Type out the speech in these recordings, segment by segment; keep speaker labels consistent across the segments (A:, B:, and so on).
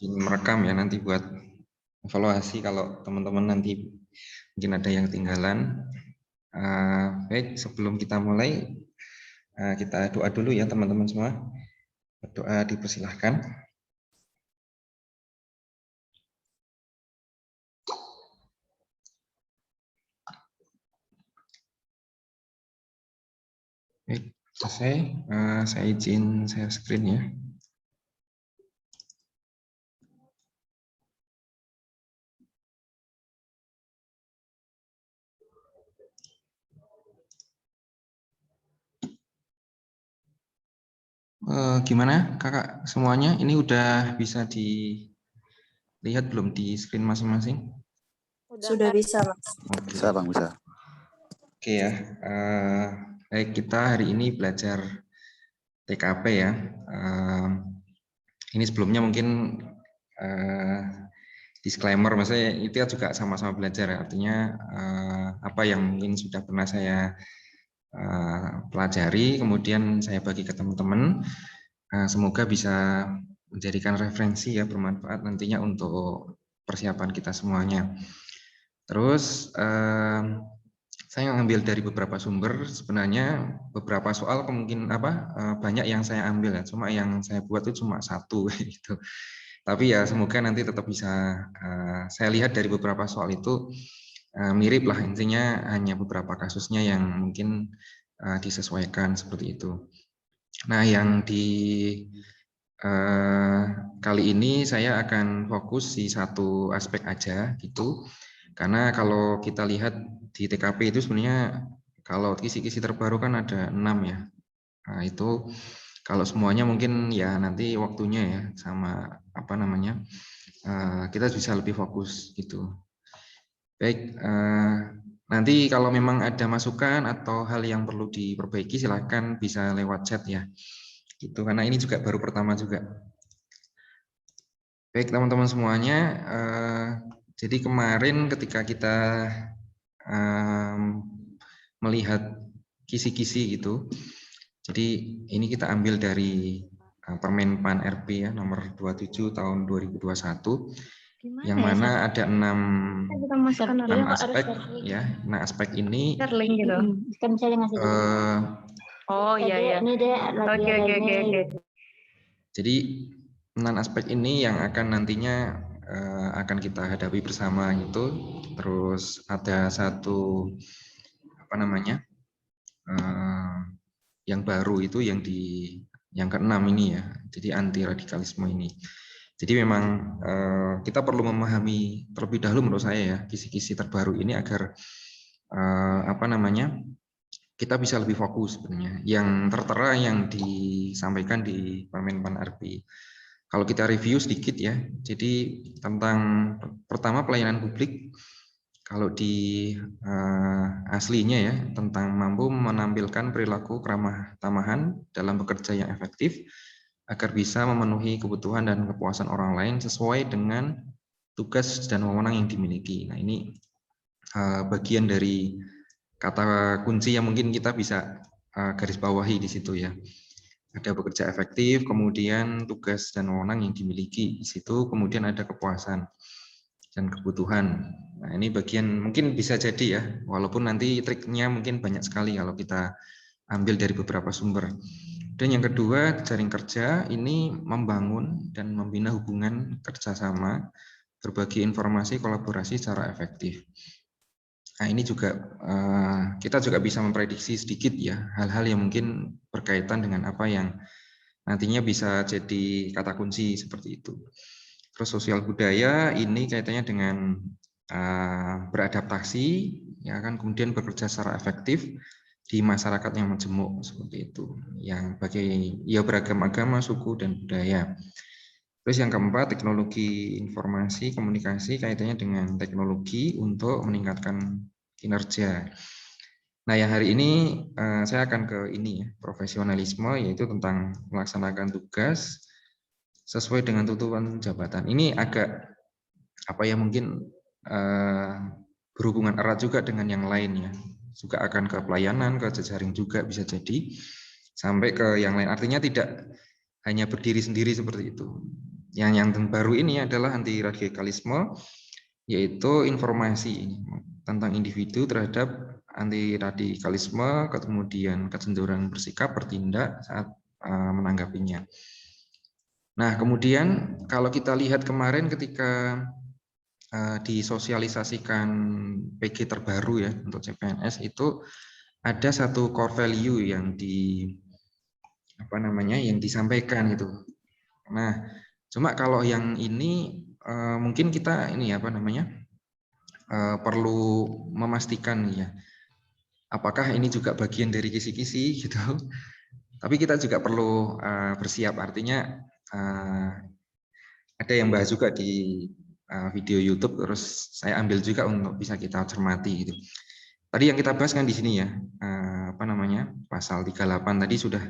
A: merekam ya nanti buat evaluasi kalau teman-teman nanti mungkin ada yang ketinggalan. Baik, sebelum kita mulai, kita doa dulu ya teman-teman semua. Berdoa dipersilahkan. Baik, selesai. Saya izin share screen ya. Gimana kakak semuanya? Ini udah bisa dilihat belum di screen masing-masing?
B: Sudah bisa, Mas.
A: Oke.
C: Bisa, Bang, bisa.
A: Oke ya. Baik, kita hari ini belajar TKP ya. Ini sebelumnya mungkin disclaimer, maksudnya itu juga sama-sama belajar ya. Artinya apa yang mungkin sudah pernah saya pelajari, kemudian saya bagi ke teman-teman. Semoga bisa menjadikan referensi ya, bermanfaat nantinya untuk persiapan kita semuanya. Terus saya ngambil dari beberapa sumber, sebenarnya beberapa soal kemungkinan banyak yang saya ambil ya, cuma yang saya buat itu cuma satu gitu. Tapi ya semoga nanti tetap bisa saya lihat dari beberapa soal itu mirip lah, intinya hanya beberapa kasusnya yang mungkin disesuaikan seperti itu. Nah, yang di kali ini saya akan fokus di satu aspek aja gitu, karena kalau kita lihat di TKP itu sebenarnya kalau kisi-kisi terbaru kan ada 6 ya. Nah, itu kalau semuanya mungkin ya nanti waktunya ya sama kita bisa lebih fokus gitu. Baik, nanti kalau memang ada masukan atau hal yang perlu diperbaiki silakan bisa lewat chat ya. Gitu, karena ini juga baru pertama juga. Baik teman-teman semuanya, jadi kemarin ketika kita melihat kisi-kisi gitu, jadi ini kita ambil dari Permenpan RP ya nomor 27 tahun 2021. Yang mana ada 6 aspek ya. Nah, aspek ini
B: Kan saya ngasih
D: oh iya.
B: Ini deh
D: Oke.
A: Jadi 6 aspek ini yang akan nantinya akan kita hadapi bersama itu. Terus ada satu yang baru itu yang ke-6 ini ya. Jadi anti radikalisme ini. Jadi memang kita perlu memahami terlebih dahulu menurut saya ya kisi-kisi terbaru ini agar kita bisa lebih fokus sebenarnya. Yang tertera yang disampaikan di Permenpan RP. Kalau kita review sedikit ya, jadi tentang pertama pelayanan publik, kalau di aslinya ya, tentang mampu menampilkan perilaku keramah tamahan dalam bekerja yang efektif, agar bisa memenuhi kebutuhan dan kepuasan orang lain sesuai dengan tugas dan wewenang yang dimiliki. Nah ini bagian dari kata kunci yang mungkin kita bisa garis bawahi di situ ya. Ada bekerja efektif, kemudian tugas dan wewenang yang dimiliki di situ, kemudian ada kepuasan dan kebutuhan. Nah ini bagian mungkin bisa jadi ya, walaupun nanti triknya mungkin banyak sekali kalau kita ambil dari beberapa sumber. Dan yang kedua, jaring kerja ini membangun dan membina hubungan kerjasama, berbagi informasi, kolaborasi secara efektif. Nah ini juga kita juga bisa memprediksi sedikit ya hal-hal yang mungkin berkaitan dengan apa yang nantinya bisa jadi kata kunci seperti itu. Terus sosial budaya ini kaitannya dengan beradaptasi, ya kan, kemudian bekerja secara efektif di masyarakat yang majemuk seperti itu, yang beragam agama, suku dan budaya. Terus yang keempat, teknologi informasi komunikasi kaitannya dengan teknologi untuk meningkatkan kinerja. Nah, yang hari ini saya akan ke ini ya, profesionalisme, yaitu tentang melaksanakan tugas sesuai dengan tuntutan jabatan. Ini agak mungkin berhubungan erat juga dengan yang lainnya. Juga akan ke pelayanan, ke jejaring juga bisa jadi, sampai ke yang lain. Artinya tidak hanya berdiri sendiri seperti itu. yang baru ini adalah anti radikalisme, yaitu informasi tentang individu terhadap anti radikalisme, kemudian kecenderungan bersikap, bertindak saat menanggapinya. Nah, kemudian kalau kita lihat kemarin ketika disosialisasikan PG terbaru ya untuk CPNS, itu ada satu core value yang yang disampaikan gitu. Nah, cuma kalau yang ini mungkin kita perlu memastikan ya, apakah ini juga bagian dari kisi-kisi gitu. Tapi kita juga perlu bersiap, artinya ada yang bahas juga di video YouTube, terus saya ambil juga untuk bisa kita cermati gitu. Tadi yang kita bahas kan di sini ya, pasal 38 tadi sudah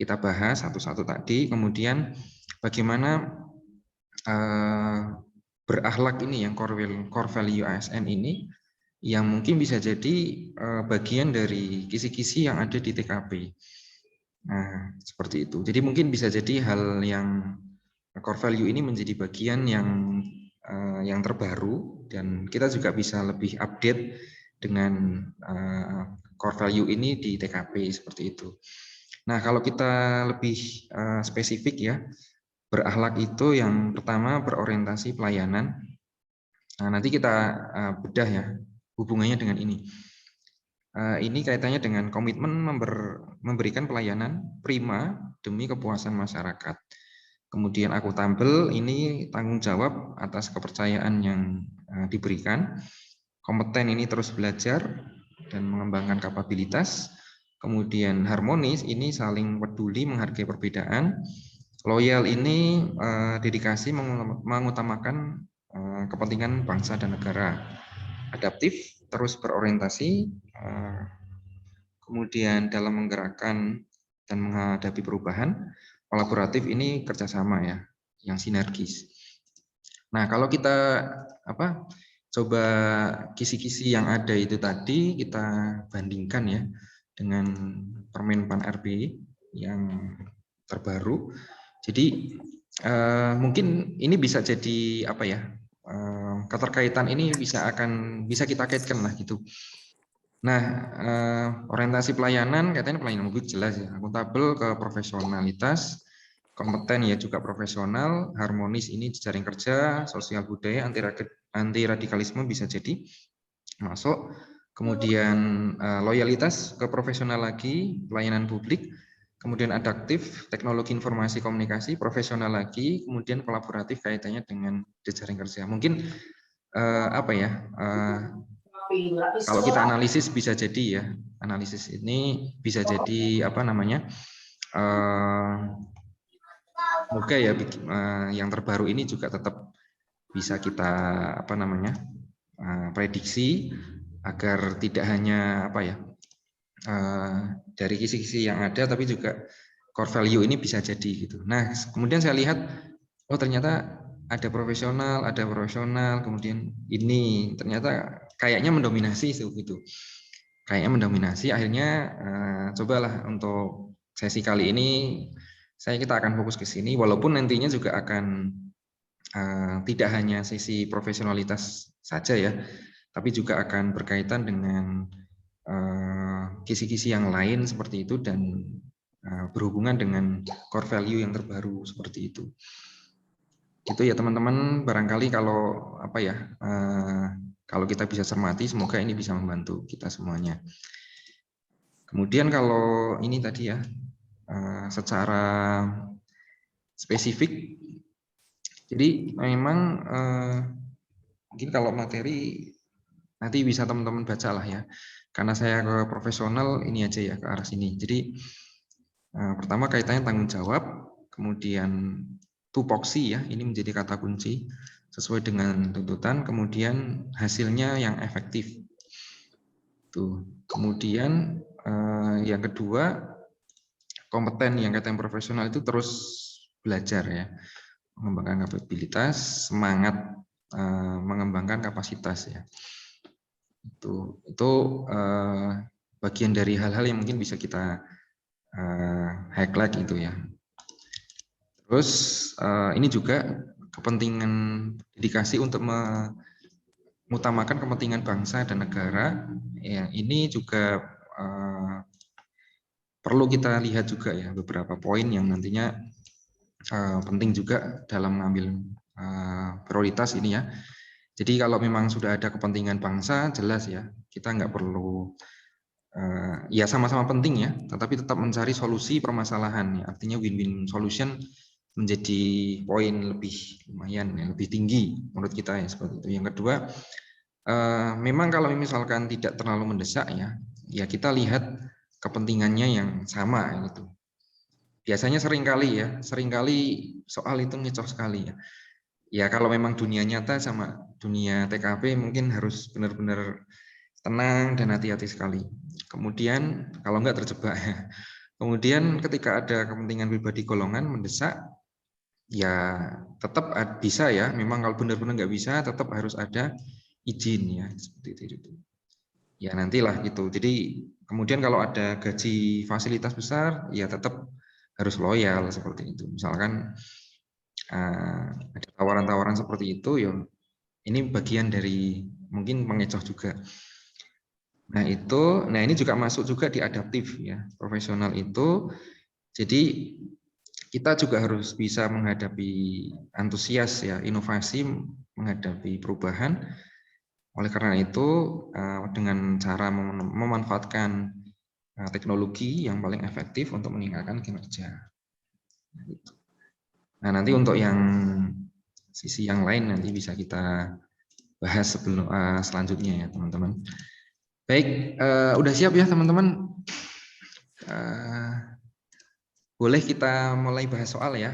A: kita bahas satu-satu tadi. Kemudian bagaimana berakhlak ini yang core value ASN ini yang mungkin bisa jadi bagian dari kisi-kisi yang ada di TKP. Nah, seperti itu. Jadi mungkin bisa jadi hal yang core value ini menjadi bagian yang terbaru, dan kita juga bisa lebih update dengan core value ini di TKP seperti itu. Nah, kalau kita lebih spesifik ya, berakhlak itu yang pertama berorientasi pelayanan. Nah, nanti kita bedah ya hubungannya dengan ini. Ini kaitannya dengan komitmen memberikan pelayanan prima demi kepuasan masyarakat. Kemudian akuntabel, ini tanggung jawab atas kepercayaan yang diberikan. Kompeten, ini terus belajar dan mengembangkan kapabilitas. Kemudian harmonis, ini saling peduli menghargai perbedaan. Loyal, ini dedikasi mengutamakan kepentingan bangsa dan negara. Adaptif, terus berorientasi, kemudian dalam menggerakkan dan menghadapi perubahan. Kolaboratif, ini kerjasama ya, yang sinergis. Nah, kalau kita coba kisi-kisi yang ada itu tadi kita bandingkan ya dengan Permenpan RB yang terbaru. Jadi mungkin ini bisa jadi keterkaitan ini bisa kita kaitkan lah gitu. Nah, orientasi pelayanan katanya pelayanan publik jelas ya, akuntabel ke profesionalitas, kompeten ya juga profesional, harmonis ini jejaring kerja, sosial budaya, anti radikalisme bisa jadi masuk. Kemudian loyalitas ke profesional lagi, pelayanan publik. Kemudian adaptif, teknologi informasi komunikasi, profesional lagi. Kemudian kolaboratif kaitannya dengan jejaring kerja. Mungkin kalau kita analisis bisa jadi ya, analisis ini bisa jadi semoga ya yang terbaru ini juga tetap bisa kita prediksi agar tidak hanya dari kisi-kisi yang ada, tapi juga core value ini bisa jadi gitu. Nah, kemudian saya lihat, oh ternyata ada profesional, kemudian ini ternyata kayaknya mendominasi gitu. Kayaknya mendominasi, akhirnya cobalah untuk sesi kali ini kita akan fokus ke sini, walaupun nantinya juga akan tidak hanya sisi profesionalitas saja ya, tapi juga akan berkaitan dengan kisi-kisi yang lain seperti itu, dan berhubungan dengan core value yang terbaru seperti itu. Gitu ya teman-teman, barangkali kalau kalau kita bisa cermati, semoga ini bisa membantu kita semuanya. Kemudian kalau ini tadi ya, secara spesifik, jadi memang mungkin kalau materi nanti bisa teman-teman baca lah ya, karena saya ke profesional ini aja ya, ke arah sini. Jadi pertama kaitannya tanggung jawab, kemudian tupoksi ya, ini menjadi kata kunci sesuai dengan tuntutan, kemudian hasilnya yang efektif. Tuh. Kemudian yang kedua, kompeten yang kata yang profesional itu terus belajar ya, mengembangkan kapabilitas, semangat mengembangkan kapasitas ya. Itu bagian dari hal-hal yang mungkin bisa kita highlight itu ya. Terus ini juga kepentingan dedikasi untuk mengutamakan kepentingan bangsa dan negara. Ya, ini juga perlu kita lihat juga ya beberapa poin yang nantinya penting juga dalam mengambil prioritas ini ya. Jadi kalau memang sudah ada kepentingan bangsa, jelas ya kita nggak perlu ya sama-sama penting ya, tetapi tetap mencari solusi permasalahan ya. Artinya win-win solution menjadi poin lebih lumayan ya, lebih tinggi menurut kita ya seperti itu. Yang kedua, memang kalau misalkan tidak terlalu mendesak ya kita lihat kepentingannya yang sama gitu. Biasanya seringkali soal itu ngecoh sekali ya. Ya kalau memang dunia nyata sama dunia TKP mungkin harus benar-benar tenang dan hati-hati sekali. Kemudian kalau enggak terjebak. Kemudian ketika ada kepentingan pribadi golongan mendesak, ya tetap bisa ya. Memang kalau benar-benar nggak bisa, tetap harus ada izin ya seperti itu. Ya nantilah gitu. Jadi kemudian kalau ada gaji fasilitas besar, ya tetap harus loyal seperti itu. Misalkan ada tawaran-tawaran seperti itu, ya ini bagian dari mungkin mengecoh juga. Nah ini juga masuk juga di adaptif ya, profesional itu. Jadi kita juga harus bisa menghadapi antusias ya, inovasi menghadapi perubahan. Oleh karena itu dengan cara memanfaatkan teknologi yang paling efektif untuk meningkatkan kinerja. Nah nanti untuk yang sisi yang lain nanti bisa kita bahas sebelum selanjutnya ya teman-teman. Baik, udah siap ya teman-teman? Boleh kita mulai bahas soal ya.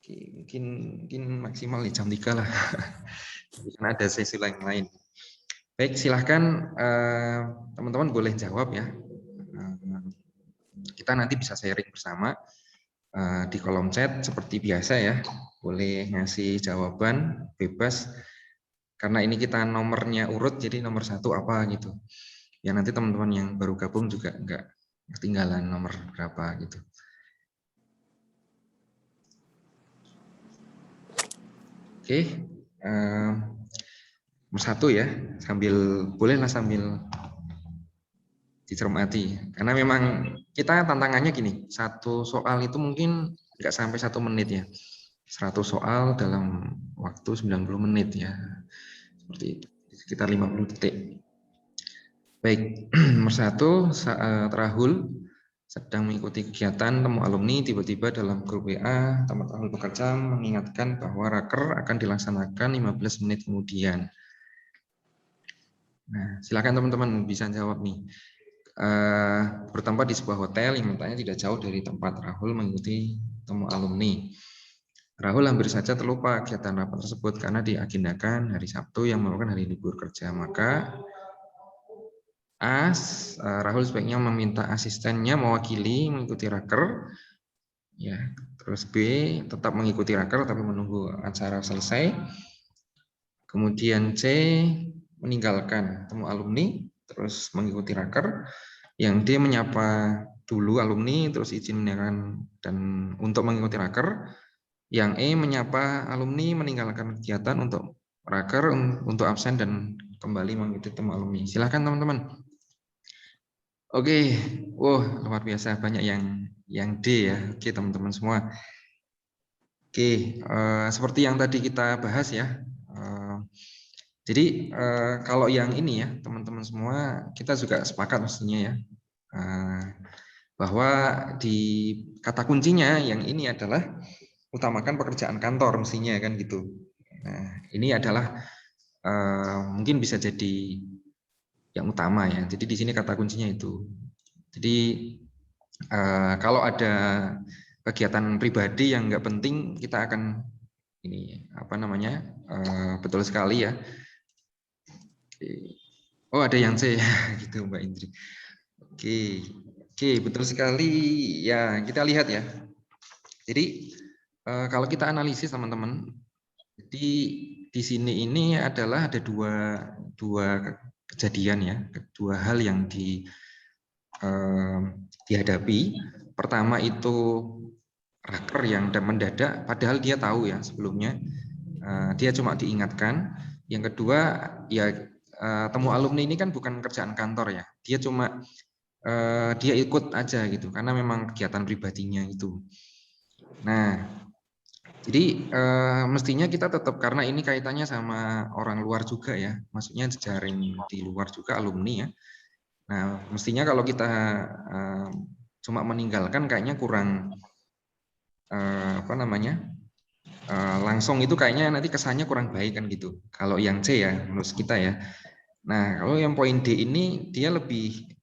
A: Oke, mungkin maksimal di jam 3 lah. Karena ada sesi lain. Baik, silahkan teman-teman boleh jawab ya. Kita nanti bisa sharing bersama di kolom chat seperti biasa ya. Boleh ngasih jawaban bebas. Karena ini kita nomornya urut, jadi nomor 1 apa gitu. Ya nanti teman-teman yang baru gabung juga nggak ketinggalan nomor berapa gitu. Oke, nomor 1 ya, bolehlah sambil dicermati. Karena memang kita tantangannya gini, satu soal itu mungkin nggak sampai 1 menit ya. 100 soal dalam waktu 90 menit ya. Seperti itu, sekitar 50 detik. Baik, nomor 1, saat Rahul sedang mengikuti kegiatan temu alumni, tiba-tiba dalam grup WA, tempat Rahul bekerja mengingatkan bahwa raker akan dilaksanakan 15 menit kemudian. Nah, silakan teman-teman bisa jawab nih. Bertempat di sebuah hotel yang letaknya tidak jauh dari tempat Rahul mengikuti temu alumni. Rahul hampir saja terlupa kegiatan rapat tersebut karena diagendakan hari Sabtu yang merupakan hari libur kerja. Maka Rahul sebaiknya meminta asistennya mewakili mengikuti raker. Ya, terus B tetap mengikuti raker tapi menunggu acara selesai. Kemudian C meninggalkan temu alumni terus mengikuti raker. Yang D menyapa dulu alumni terus izin meninggalkan dan untuk mengikuti raker. Yang E menyapa alumni meninggalkan kegiatan untuk raker untuk absen dan kembali mengikuti temu alumni. Silakan teman-teman. Oke, luar biasa banyak yang D ya. Oke teman-teman semua. Oke, seperti yang tadi kita bahas ya. Jadi kalau yang ini ya teman-teman semua kita juga sepakat mestinya ya bahwa di kata kuncinya yang ini adalah utamakan pekerjaan kantor mestinya kan gitu. Nah ini adalah mungkin bisa jadi yang utama ya. Jadi di sini kata kuncinya itu. Jadi kalau ada kegiatan pribadi yang nggak penting kita akan ini apa namanya betul sekali ya. Oh ada yang C gitu Mbak Indri. Oke betul sekali ya kita lihat ya. Jadi kalau kita analisis teman-teman, jadi di sini ini adalah ada dua kejadian ya, dua hal yang dihadapi. Pertama itu raker yang mendadak, padahal dia tahu ya sebelumnya. Dia cuma diingatkan. Yang kedua, ya temu alumni ini kan bukan kerjaan kantor ya. Dia cuma dia ikut aja gitu, karena memang kegiatan pribadinya itu. Nah, jadi mestinya kita tetap, karena ini kaitannya sama orang luar juga ya, maksudnya jejaring di luar juga alumni ya. Nah, mestinya kalau kita cuma meninggalkan kayaknya kurang langsung, itu kayaknya nanti kesannya kurang baik kan gitu. Kalau yang C ya menurut kita ya. Nah, kalau yang poin D ini dia lebih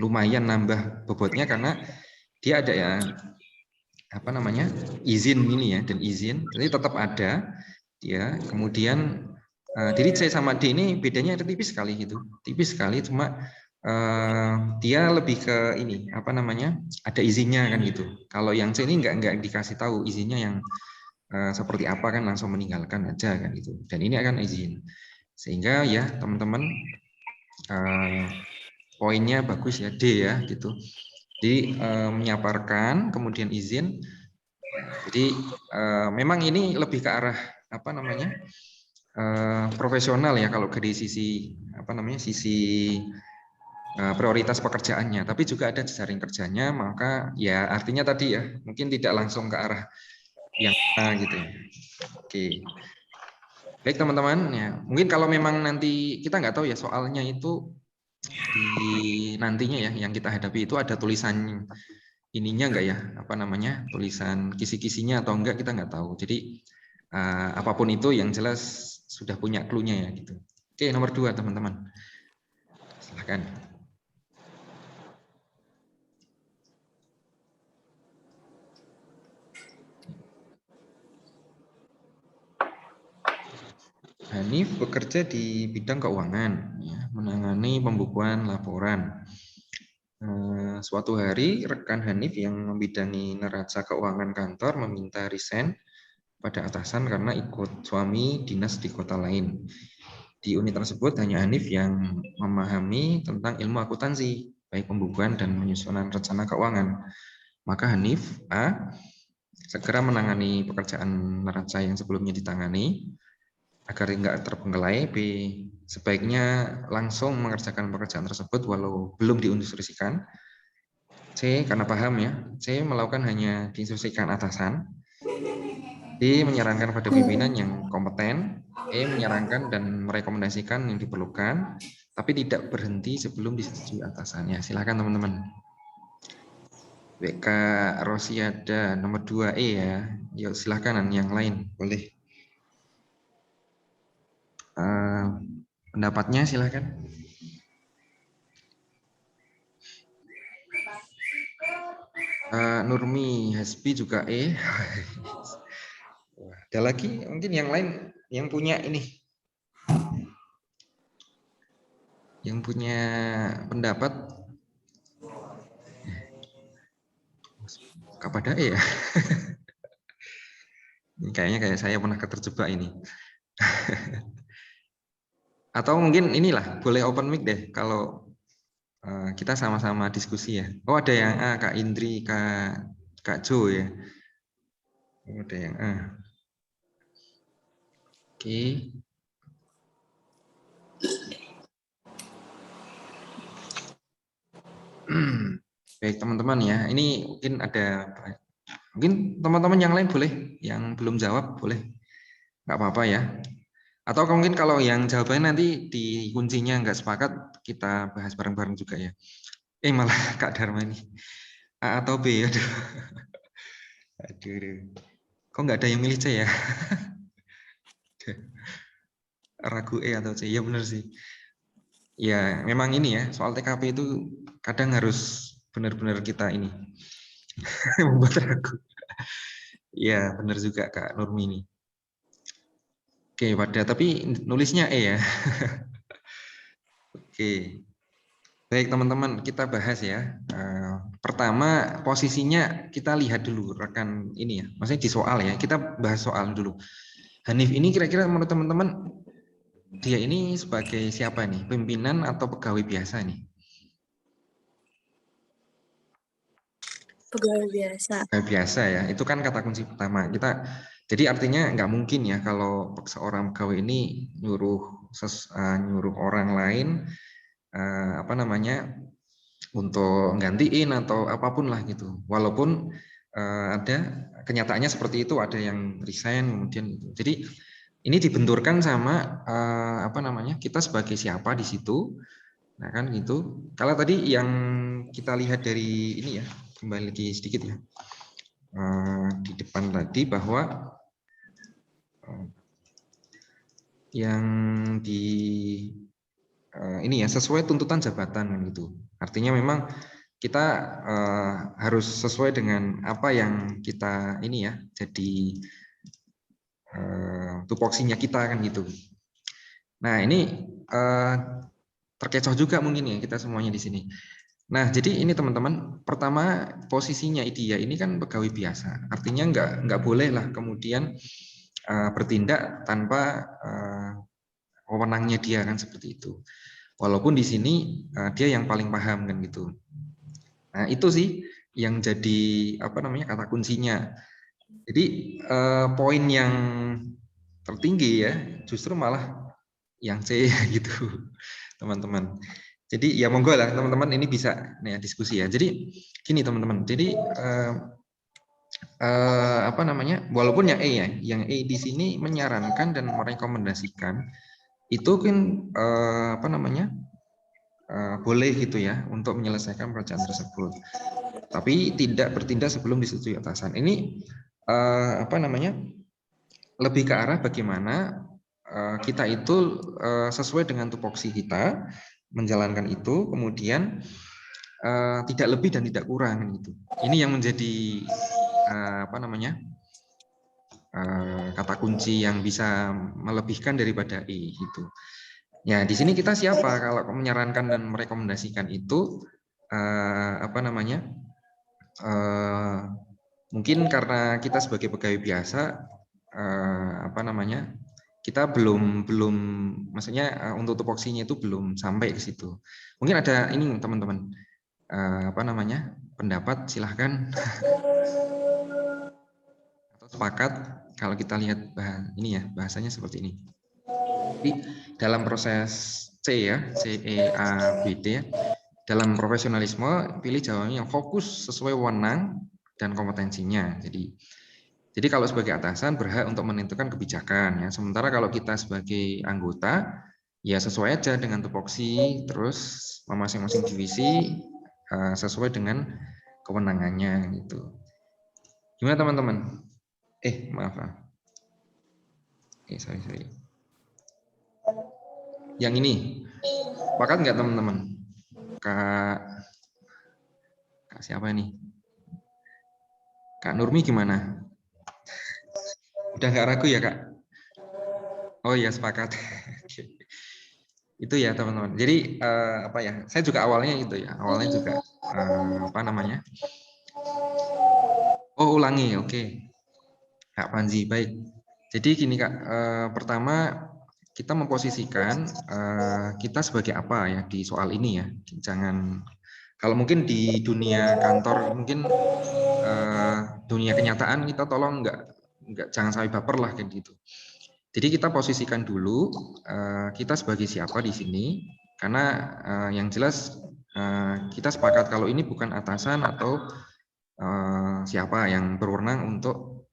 A: lumayan nambah bobotnya, karena dia ada ya izin ini ya, dan izin jadi tetap ada dia. Kemudian jadi C sama D ini bedanya tipis sekali gitu, tipis sekali, cuma dia lebih ke ini ada izinnya kan gitu. Kalau yang C ini nggak dikasih tahu izinnya yang seperti apa, kan langsung meninggalkan aja kan gitu. Dan ini akan izin, sehingga ya teman-teman poinnya bagus ya, D ya gitu. Jadi menyaparkan kemudian izin. Jadi memang ini lebih ke arah profesional ya kalau dari sisi sisi prioritas pekerjaannya, tapi juga ada jejaring kerjanya, maka ya artinya tadi ya mungkin tidak langsung ke arah yang gitu ya. Oke, baik teman-teman ya, mungkin kalau memang nanti kita nggak tahu ya soalnya itu di nantinya ya yang kita hadapi itu ada tulisan ininya enggak ya, tulisan kisi-kisinya atau enggak, kita nggak tahu. Jadi apapun itu yang jelas sudah punya clue-nya ya gitu. Oke, nomor 2 teman-teman, silahkan. Hanif bekerja di bidang keuangan, ya, menangani pembukuan laporan. Suatu hari rekan Hanif yang membidangi neraca keuangan kantor meminta resign pada atasan karena ikut suami dinas di kota lain. Di unit tersebut hanya Hanif yang memahami tentang ilmu akuntansi, baik pembukuan dan penyusunan rencana keuangan. Maka Hanif A segera menangani pekerjaan neraca yang sebelumnya ditangani agar tidak terbengkelai. B sebaiknya langsung mengerjakan pekerjaan tersebut walau belum diinstruksikan. C karena paham ya, C melakukan hanya diinstruksikan atasan. D menyarankan pada pimpinan yang kompeten. E menyarankan dan merekomendasikan yang diperlukan, tapi tidak berhenti sebelum disetujui atasannya. Silakan teman-teman. WK Rosiada nomor 2E ya. Yuk silakan yang lain boleh. Pendapatnya silakan. Nurmi Hasbi juga E. Ada lagi mungkin yang lain yang punya ini, yang punya pendapat kepada E ya. Kayaknya kayak saya pernah terjebak ini. Atau mungkin inilah boleh open mic deh kalau kita sama-sama diskusi ya. Oh ada yang A, Kak Indri, Kak Jo ya. Oh, ada yang A. Oke. Baik teman-teman ya. Ini mungkin teman-teman yang lain boleh, yang belum jawab boleh, nggak apa-apa ya. Atau mungkin kalau yang jawabannya nanti di kuncinya nggak sepakat, kita bahas bareng-bareng juga ya. Malah Kak Dharma ini A atau B, aduh. Aduh. Kok nggak ada yang milih C ya? Ragu E atau C, ya benar sih. Ya memang ini ya, soal TKP itu kadang harus benar-benar kita ini membuat ragu. Ya benar juga Kak Nurmi ini. Oke, tapi nulisnya E ya. Oke. Baik teman-teman, kita bahas ya. Pertama posisinya kita lihat dulu rekan ini ya. Maksudnya di soal ya. Kita bahas soal dulu. Hanif ini kira-kira menurut teman-teman dia ini sebagai siapa nih? Pimpinan atau pegawai biasa nih?
B: Pegawai biasa.
A: Pegawai biasa ya, itu kan kata kunci pertama. Jadi artinya nggak mungkin ya kalau seorang pegawai ini nyuruh orang lain apa namanya untuk gantiin atau apapun lah gitu. Walaupun ada kenyataannya seperti itu, ada yang resign kemudian gitu. Jadi ini dibenturkan sama apa namanya kita sebagai siapa di situ. Nah kan gitu. Kalau tadi yang kita lihat dari ini ya, kembali lagi sedikit ya di depan tadi bahwa yang di ini ya sesuai tuntutan jabatan gitu. Artinya memang kita harus sesuai dengan apa yang kita ini ya jadi tupoksinya kita kan gitu. Nah ini terkecoh juga mungkin ya kita semuanya di sini. Nah jadi ini teman-teman, pertama posisinya dia ini kan pegawai biasa, artinya nggak boleh lah kemudian bertindak tanpa wewenangnya dia kan seperti itu. Walaupun di sini dia yang paling paham kan gitu. Nah itu sih yang jadi apa namanya kata kuncinya. Jadi poin yang tertinggi ya justru malah yang C gitu teman-teman. Jadi ya monggo lah teman-teman ini bisa nih diskusi ya. Jadi gini teman-teman. Jadi apa namanya walaupun yang E ya, yang E di sini menyarankan dan merekomendasikan itu kan apa namanya boleh gitu ya untuk menyelesaikan pekerjaan tersebut. Tapi tidak bertindak sebelum disetujui atasan. Ini apa namanya lebih ke arah bagaimana kita itu sesuai dengan tupoksi kita menjalankan itu, kemudian tidak lebih dan tidak kurang gitu. Ini yang menjadi apa namanya kata kunci yang bisa melebihkan daripada E gitu. Ya di sini kita siapa kalau menyarankan dan merekomendasikan itu apa namanya mungkin karena kita sebagai pegawai biasa apa namanya kita belum maksudnya untuk tupoksinya itu belum sampai ke situ. Mungkin ada ini teman-teman apa namanya pendapat silahkan atau sepakat kalau kita lihat ini ya bahasanya seperti ini. Jadi dalam proses C ya CEABD ya, dalam profesionalisme pilih jawabannya yang fokus sesuai wewenang dan kompetensinya. Jadi kalau sebagai atasan berhak untuk menentukan kebijakan ya. Sementara kalau kita sebagai anggota ya sesuai aja dengan tupoksi, terus masing-masing divisi sesuai dengan kewenangannya gitu. Gimana teman-teman? Maaf. Sorry. Yang ini, sepakat nggak teman-teman? Kak siapa ini? Kak Nurmi gimana? Udah nggak ragu ya Kak? Oh iya sepakat. Itu ya teman-teman. Jadi apa ya? Saya juga awalnya itu ya. Awalnya juga apa namanya? Oh ulangi, oke. Kak Panji baik. Jadi gini Kak, pertama kita memposisikan kita sebagai apa ya di soal ini ya. Jangan kalau mungkin di dunia kantor mungkin dunia kenyataan kita tolong nggak jangan sampai baper lah kayak gitu. Jadi kita posisikan dulu kita sebagai siapa di sini karena yang jelas kita sepakat kalau ini bukan atasan atau siapa yang berwenang untuk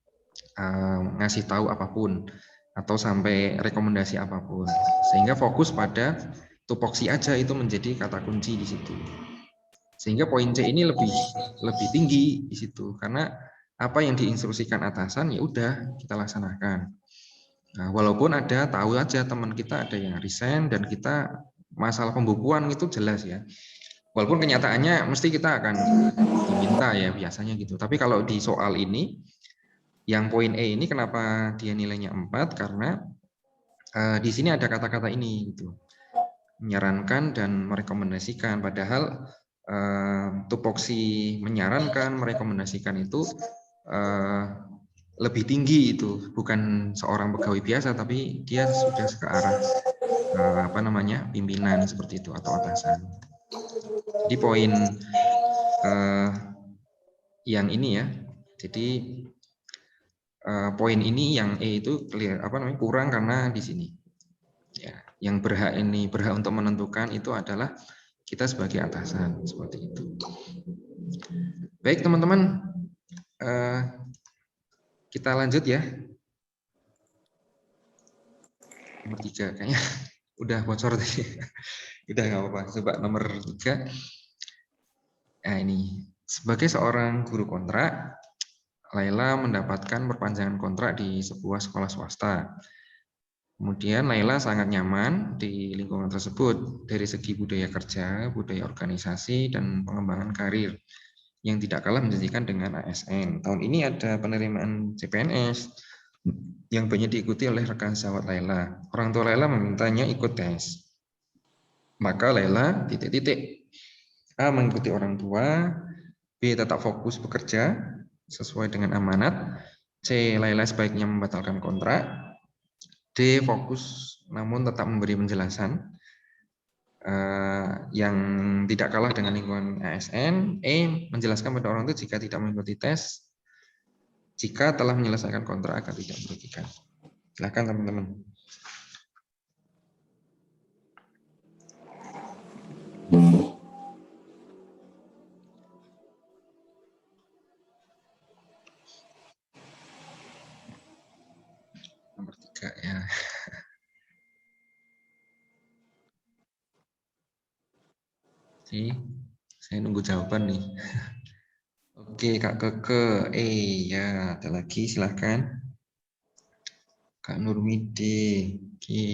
A: ngasih tahu apapun atau sampai rekomendasi apapun, sehingga fokus pada tupoksi aja itu menjadi kata kunci di situ. Sehingga poin C ini lebih tinggi di situ karena apa yang diinstruksikan atasan ya udah kita laksanakan. Nah, walaupun ada tahu aja teman kita ada yang resign dan kita masalah pembukuan itu jelas ya. Walaupun kenyataannya mesti kita akan diminta ya biasanya gitu. Tapi kalau di soal ini yang poin E ini kenapa dia nilainya 4? Karena di sini ada kata-kata ini gitu. Menyarankan dan merekomendasikan, padahal tupoksi menyarankan, merekomendasikan itu lebih tinggi itu, bukan seorang pegawai biasa tapi dia sudah ke arah apa namanya? Pimpinan seperti itu atau atasan. Di poin yang ini ya. Jadi poin ini yang E itu kurang karena di sini. Ya, yang berhak untuk menentukan itu adalah kita sebagai atasan seperti itu. Baik teman-teman, kita lanjut ya. Nomor 3 kayaknya udah bocor tadi. Udah nggak apa-apa. Coba nomor 3. Nah ini sebagai seorang guru kontrak, Laila mendapatkan perpanjangan kontrak di sebuah sekolah swasta. Kemudian Laila sangat nyaman di lingkungan tersebut dari segi budaya kerja, budaya organisasi, dan pengembangan karir yang tidak kalah menjanjikan dengan ASN. Tahun ini ada penerimaan CPNS yang banyak diikuti oleh rekan sejawat Laila. Orang tua Laila memintanya ikut tes. Maka Laila A mengikuti orang tua, B tetap fokus bekerja sesuai dengan amanat, C Laila sebaiknya membatalkan kontrak, D fokus namun tetap memberi penjelasan yang tidak kalah dengan lingkungan ASN, E menjelaskan pada orang itu jika tidak mengikuti tes, jika telah menyelesaikan kontrak akan tidak merugikan. Silakan teman-teman. Nomor 3 ya. Oke, saya nunggu jawaban nih. Oke, Kak Keke, ya ada lagi silahkan. Kak Nurmide, oke.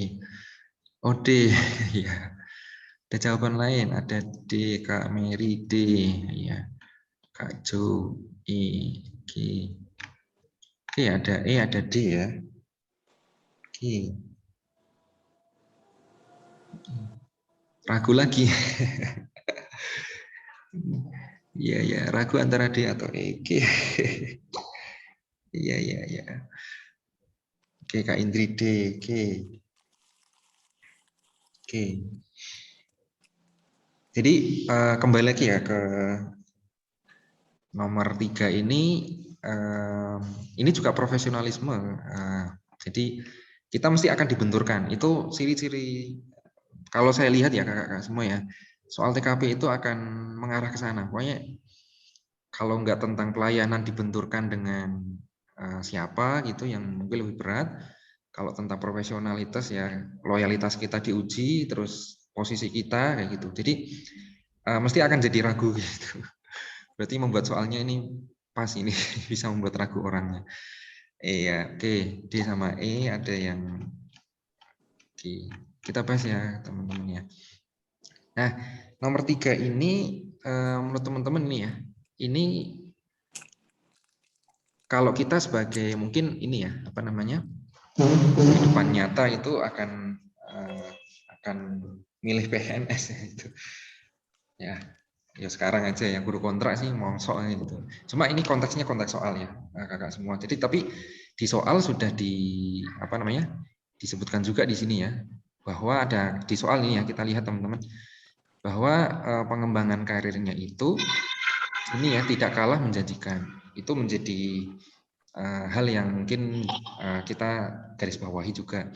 A: Oh D, ya. Ada jawaban lain, ada D, Kak Mary D, ya. Kak Jo, E, oke. Oke, ada E, ada D ya. Oke. Ragu lagi. Iya, ya, ragu antara D atau E. Oke. Iya, iya, iya. Oke, Kak Indri D, oke. Oke. Jadi kembali lagi ya ke nomor 3 ini juga profesionalisme. Jadi kita mesti akan dibenturkan. Itu ciri-ciri kalau saya lihat ya kakak-kakak semua ya, soal TKP itu akan mengarah ke sana. Pokoknya kalau nggak tentang pelayanan dibenturkan dengan siapa gitu yang mungkin lebih berat. Kalau tentang profesionalitas ya loyalitas kita diuji, terus posisi kita kayak gitu. Jadi mesti akan jadi ragu gitu. Berarti membuat soalnya ini pas ini bisa membuat ragu orangnya. Ya, oke. D sama E ada yang oke. Kita bahas ya teman-teman ya. Nah, nomor 3 ini menurut teman-teman ini ya. Ini kalau kita sebagai mungkin ini ya, apa namanya? Kehidupan nyata itu akan milih PNS itu. Ya, ya sekarang aja yang guru kontrak sih mongsok gitu. Cuma ini konteksnya konteks soal ya kakak semua. Jadi tapi di soal sudah disebutkan juga di sini ya bahwa ada di soal ini ya kita lihat teman-teman bahwa pengembangan karirnya itu ini ya tidak kalah menjanjikan. Itu menjadi hal yang mungkin kita garis bawahi juga.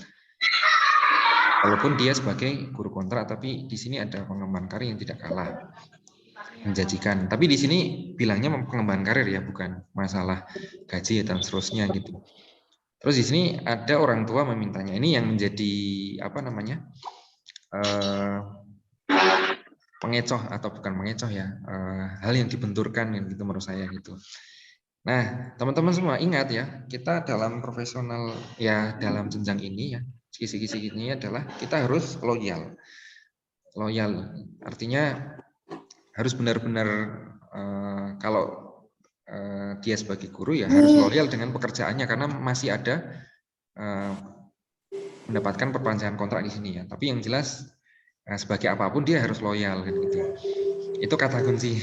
A: Walaupun dia sebagai guru kontrak tapi di sini ada pengembangan karir yang tidak kalah menjanjikan. Tapi di sini bilangnya pengembangan karir ya, bukan masalah gaji dan seterusnya gitu. Terus di sini ada orang tua memintanya. Ini yang menjadi pengecoh atau bukan pengecoh ya, hal yang dibenturkan gitu menurut saya gitu. Nah, teman-teman semua ingat ya, kita dalam profesional ya dalam jenjang ini ya, kisi-kisi ini adalah kita harus loyal. Loyal artinya harus benar-benar kalau dia sebagai guru ya harus loyal dengan pekerjaannya karena masih ada mendapatkan perpanjangan kontrak di sini ya. Tapi yang jelas sebagai apapun dia harus loyal kan gitu. Itu kata kunci.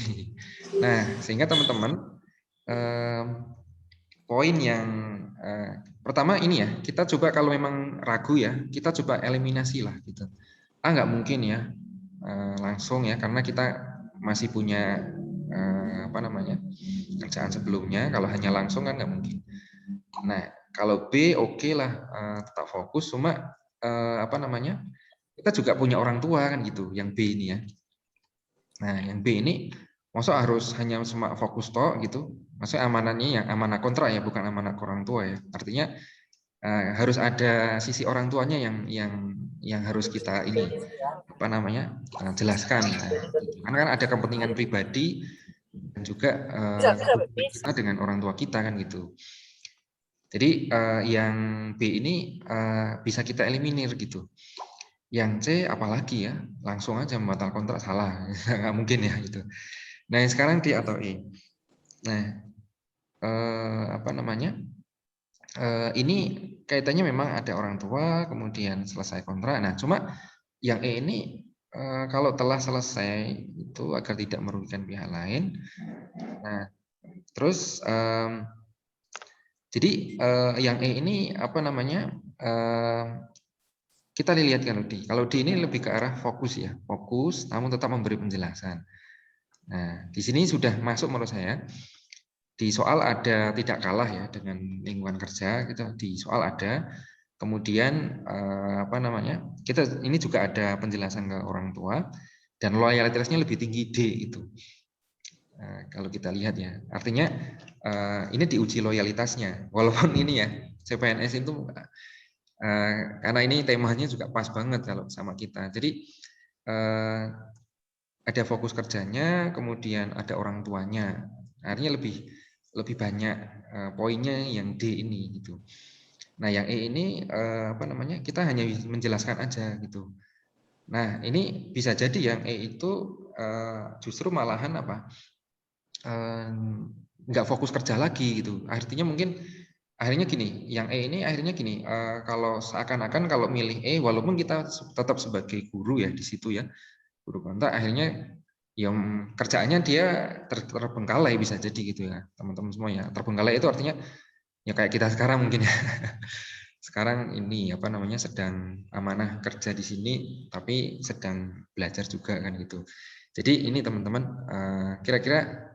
A: Nah, sehingga teman-teman poin yang pertama ini ya, kita coba kalau memang ragu ya, kita coba eliminasi lah gitu. Nggak mungkin ya langsung ya karena kita masih punya apa namanya kerjaan sebelumnya. Kalau hanya langsung kan nggak mungkin. Nah, kalau B oke lah, tetap fokus. Cuma apa namanya kita juga punya orang tua kan gitu, yang B ini ya. Nah, yang B ini maksud harus hanya cuma fokus toh gitu. Maksudnya amanahnya yang amanah kontrak ya, bukan amanah ke orang tua ya. Artinya harus ada sisi orang tuanya yang harus kita ini apa namanya jelaskan. Karena kan ada kepentingan pribadi dan juga kita dengan orang tua kita kan gitu. Jadi yang B ini bisa kita eliminir gitu. Yang C apalagi ya, langsung aja membatal kontrak salah, nggak mungkin ya gitu. Nah sekarang D atau E. Nah apa namanya? Ini kaitannya memang ada orang tua, kemudian selesai kontrak. Nah cuma yang E ini kalau telah selesai itu agar tidak merugikan pihak lain. Nah terus jadi yang E ini apa namanya? Kita lihat kalau D ini lebih ke arah fokus ya, fokus namun tetap memberi penjelasan. Nah, di sini sudah masuk menurut saya. Di soal ada tidak kalah ya dengan lingkungan kerja, kita di soal ada. Kemudian apa namanya? Kita ini juga ada penjelasan ke orang tua dan loyalitasnya lebih tinggi D itu. Nah, kalau kita lihat ya, artinya ini diuji loyalitasnya. Walaupun ini ya CPNS itu karena ini temanya juga pas banget kalau sama kita. Jadi ada fokus kerjanya, kemudian ada orang tuanya. Artinya lebih banyak poinnya yang D ini gitu. Nah, yang E ini apa namanya? Kita hanya menjelaskan aja gitu. Nah, ini bisa jadi yang E itu justru malahan apa? Nggak fokus kerja lagi gitu. Artinya mungkin akhirnya gini, yang E ini akhirnya gini, kalau seakan-akan kalau milih E, walaupun kita tetap sebagai guru ya di situ ya, guru kontak, akhirnya ya kerjaannya dia terbengkalai bisa jadi gitu ya, teman-teman semua ya. Terbengkalai itu artinya ya kayak kita sekarang mungkin ya. Sekarang ini apa namanya sedang amanah kerja di sini, tapi sedang belajar juga kan gitu. Jadi ini teman-teman kira-kira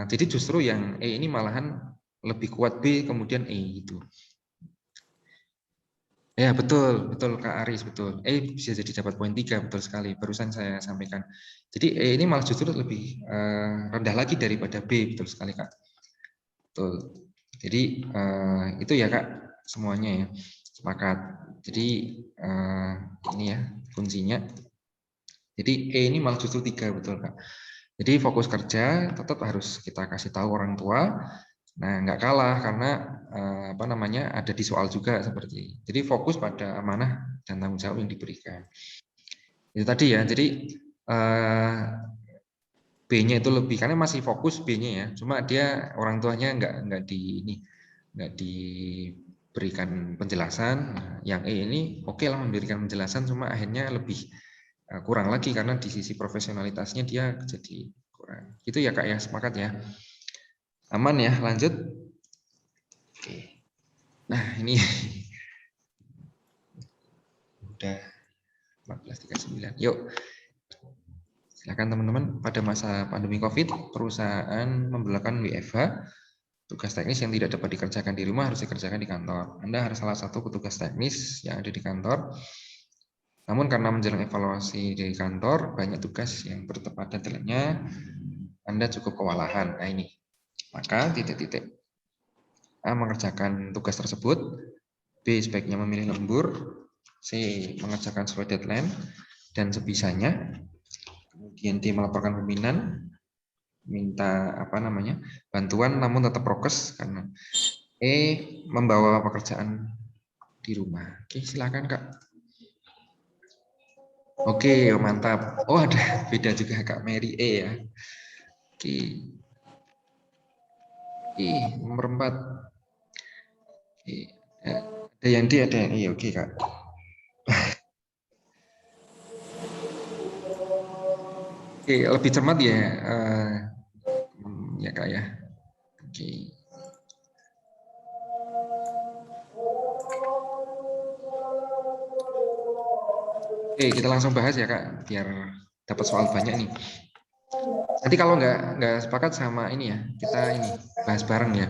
A: jadi justru yang E ini malahan lebih kuat B kemudian E gitu. Ya betul, betul Kak Aris, betul. E bisa jadi dapat poin 3, betul sekali. Barusan saya sampaikan. Jadi E ini malah justru lebih rendah lagi daripada B, betul sekali Kak. Betul. Jadi itu ya Kak semuanya ya. Sepakat. Jadi ini ya kuncinya. Jadi E ini malah justru 3, betul Kak. Jadi fokus kerja tetap harus kita kasih tahu orang tua. Nah, nggak kalah karena apa namanya ada di soal juga seperti. Jadi fokus pada amanah dan tanggung jawab yang diberikan. Itu tadi ya. Jadi B-nya itu lebih karena masih fokus B-nya ya. Cuma dia orang tuanya nggak diberikan penjelasan. Nah, yang E ini oke lah memberikan penjelasan, cuma akhirnya lebih kurang lagi karena di sisi profesionalitasnya dia jadi kurang. Itu ya Kak ya, sepakat ya. Aman ya, lanjut. Oke. Nah, ini udah 14.39. Yuk. Silakan teman-teman, pada masa pandemi Covid, perusahaan memperlakukan WFH. Tugas teknis yang tidak dapat dikerjakan di rumah harus dikerjakan di kantor. Anda harus salah satu petugas teknis yang ada di kantor. Namun karena menjelang evaluasi dari kantor, banyak tugas yang bertepatan dengannya, Anda cukup kewalahan. Nah ini. Maka titik-titik A mengerjakan tugas tersebut, B sebaiknya memilih lembur, C mengerjakan sesuai deadline dan sebisanya. Kemudian D melaporkan pimpinan, minta apa namanya bantuan namun tetap prokes karena E membawa pekerjaan di rumah. Oke, silakan Kak. Oke, mantap. Oh ada beda juga Kak Mary E ya. Oke. Nomor 4. Oke. Ada yang D, ada yang E. Oke Kak. Oke, lebih cermat ya, ya Kak ya. Oke. Oke, kita langsung bahas ya Kak, biar dapat soal banyak nih. Nanti kalau nggak sepakat sama ini ya, kita ini bahas bareng ya.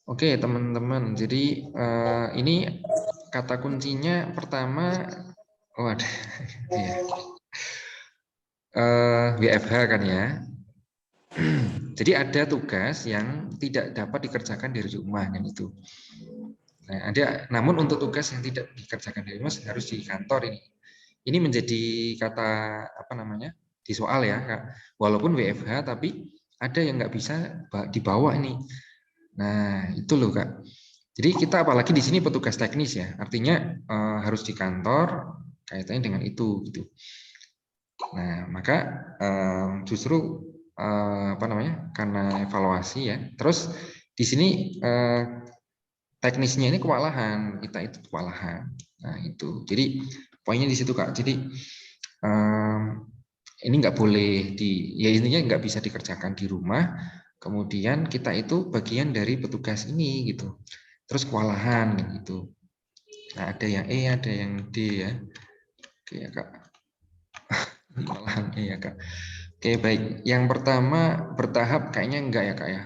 A: Oke teman-teman, jadi ini kata kuncinya pertama, oh ada, ya. WFH kan ya. Jadi ada tugas yang tidak dapat dikerjakan dari rumah kan itu. Nah, namun untuk tugas yang tidak dikerjakan dari rumah harus di kantor ini. Ini menjadi kata apa namanya di soal ya, Kak. Walaupun WFH tapi ada yang nggak bisa dibawa ini. Nah itu loh Kak. Jadi kita apalagi di sini petugas teknis ya, artinya harus di kantor kaitannya dengan itu gitu. Nah maka justru apa namanya karena evaluasi ya. Terus di sini teknisnya ini kewalahan, kita itu kewalahan. Nah itu, jadi poinnya di situ Kak. Jadi ini nggak boleh ya intinya nggak bisa dikerjakan di rumah. Kemudian kita itu bagian dari petugas ini gitu. Terus kewalahan gitu. Nah ada yang E, ada yang D ya. Oke ya Kak. Kewalahan E ya Kak. Oke baik. Yang pertama bertahap kayaknya enggak ya Kak ya.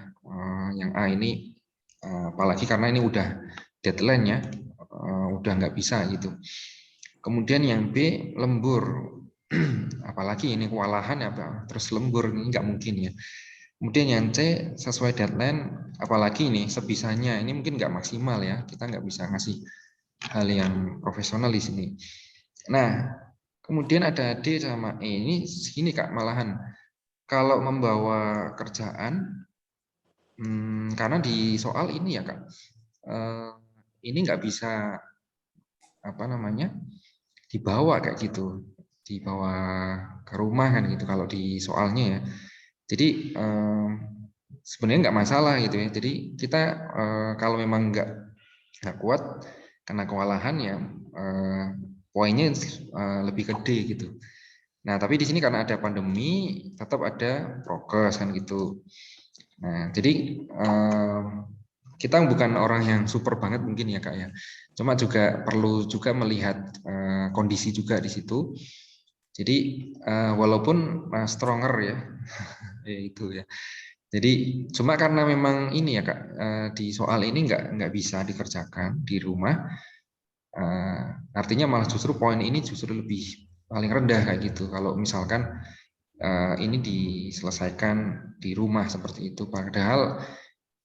A: Yang A ini apalagi karena ini udah deadline ya. Udah nggak bisa gitu. Kemudian yang B lembur. Apalagi ini kewalahan ya Pak. Terus lembur ini nggak mungkin ya. Kemudian yang C sesuai deadline, apalagi ini sebisanya, ini mungkin nggak maksimal ya, kita nggak bisa ngasih hal yang profesional di sini. Nah, kemudian ada D sama E, ini sini Kak malahan, kalau membawa kerjaan, karena di soal ini ya Kak, ini nggak bisa apa namanya dibawa kayak gitu, dibawa ke rumah kan gitu kalau di soalnya ya. Jadi sebenarnya nggak masalah gitu ya. Jadi kita kalau memang nggak kuat karena kewalahan ya poinnya lebih gede gitu. Nah tapi di sini karena ada pandemi tetap ada prokes kan gitu. Nah jadi kita bukan orang yang super banget mungkin ya Kak ya. Cuma juga perlu juga melihat kondisi juga di situ. Jadi walaupun stronger ya, itu ya. Jadi cuma karena memang ini ya Kak, di soal ini nggak bisa dikerjakan di rumah, artinya malah justru poin ini justru lebih paling rendah kayak gitu. Kalau misalkan ini diselesaikan di rumah seperti itu, padahal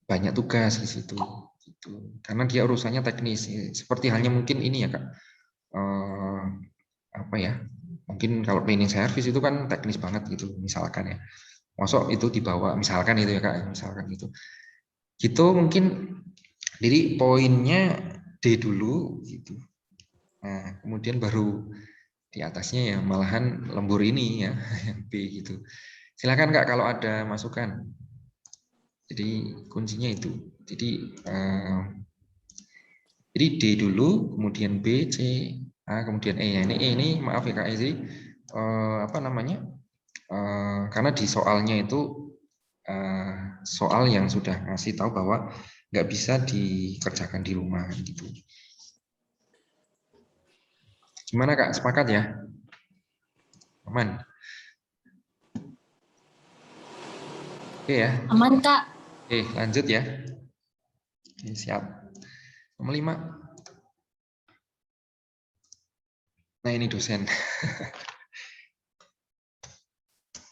A: banyak tugas di situ. Gitu. Karena dia urusannya teknis, seperti halnya mungkin ini ya Kak, apa ya? Mungkin kalau cleaning service itu kan teknis banget gitu, misalkan ya. Masuk itu dibawa, misalkan itu ya Kak, misalkan itu. Gitu mungkin jadi poinnya D dulu gitu. Nah, kemudian baru di atasnya ya malahan lembur ini ya yang B gitu. Silakan Kak kalau ada masukan. Jadi kuncinya itu. Jadi D dulu, kemudian B, C, A, kemudian E. Ini E ini maaf ya Kak, jadi apa namanya? Karena di soalnya itu soal yang sudah ngasih tahu bahwa nggak bisa dikerjakan di rumah gitu. Gimana Kak, sepakat ya? Aman? Oke ya.
B: Aman Kak.
A: Oke, lanjut ya. Oke, siap. Nomor 5. Nah ini dosen.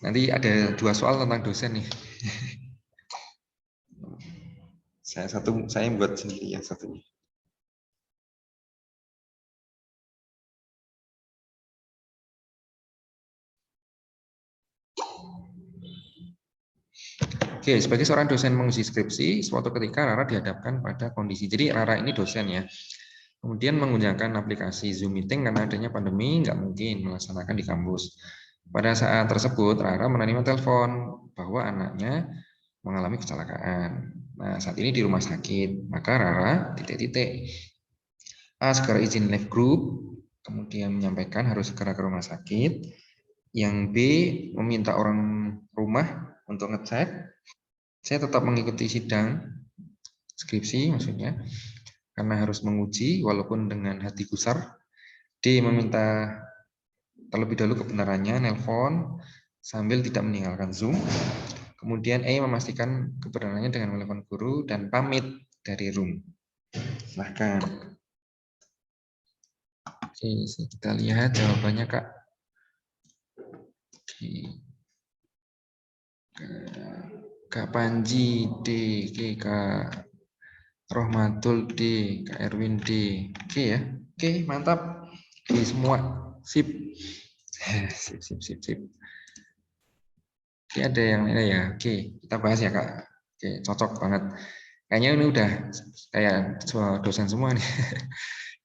A: Nanti ada 2 soal tentang dosen nih. Saya buat sendiri yang satunya. Oke, sebagai seorang dosen menguji skripsi, suatu ketika Rara dihadapkan pada kondisi. Jadi Rara ini dosen ya. Kemudian menggunakan aplikasi Zoom Meeting karena adanya pandemi, nggak mungkin melaksanakan di kampus. Pada saat tersebut, Rara menerima telepon bahwa anaknya mengalami kecelakaan. Nah, saat ini di rumah sakit. Maka Rara titik-titik A segera izin live group, kemudian menyampaikan harus segera ke rumah sakit. Yang B meminta orang rumah untuk ngecek. Saya tetap mengikuti sidang skripsi maksudnya karena harus menguji walaupun dengan hati gusar. D meminta terlebih dahulu kebenarannya, nelpon. sambil tidak meninggalkan Zoom. Kemudian E memastikan keberanaannya dengan menelpon guru dan pamit dari room. Silahkan. Oke, kita lihat jawabannya, Kak. Oke. Kak Panji D, oke, Kak Rohmatul D, Kak Erwin D. Oke ya. Oke, mantap. Oke, semua. Sip. Sip. Oke, ada yang lain ya. Oke, kita bahas ya, Kak. Oke, cocok banget. Kayaknya ini udah kayak dosen semua nih.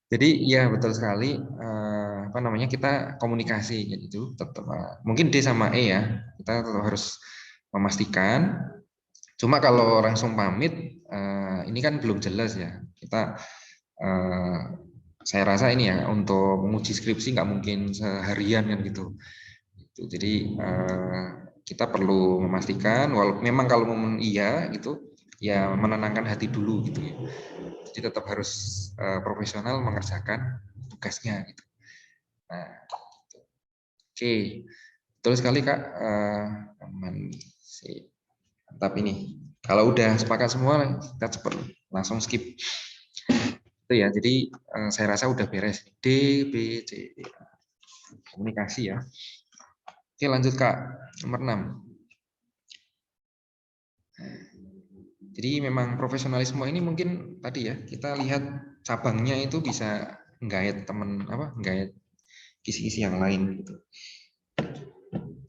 A: Jadi ya betul sekali, apa namanya, kita komunikasi gitu tetap, mungkin D sama E ya, kita tetap harus memastikan. Cuma kalau langsung pamit, ini kan belum jelas ya. Kita, saya rasa ini ya untuk menguji skripsi nggak mungkin seharian kan gitu. Jadi kita perlu memastikan, walaupun memang kalau momen iya gitu, ya menenangkan hati dulu gitu ya. Jadi tetap harus profesional mengerjakan tugasnya gitu. Nah, oke, betul sekali Kak. Aman sih. Mantap ini. Kalau udah sepakat semua, kita cepat langsung skip. Itu ya. Jadi saya rasa udah beres. D, B, C, E. Komunikasi ya. Oke, lanjut Kak. Nomor 6. Jadi memang profesionalisme ini mungkin tadi ya, kita lihat cabangnya itu bisa nggait teman, apa, nggait kisi-kisi yang lain gitu.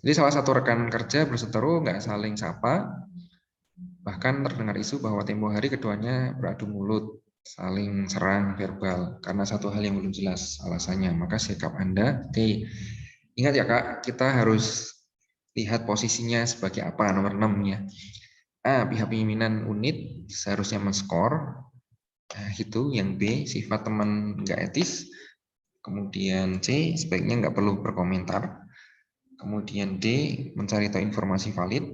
A: Jadi salah satu rekan kerja berseteru nggak saling sapa, bahkan terdengar isu bahwa tempo hari keduanya beradu mulut, saling serang verbal karena satu hal yang belum jelas alasannya. Maka sikap Anda, oke, ingat ya Kak, kita harus lihat posisinya sebagai apa, nomor 6 ya. A, pihak pimpinan unit seharusnya men-skor. Nah, itu yang B, sifat teman nggak etis. Kemudian C, sebaiknya nggak perlu berkomentar. Kemudian D, mencari tahu informasi valid.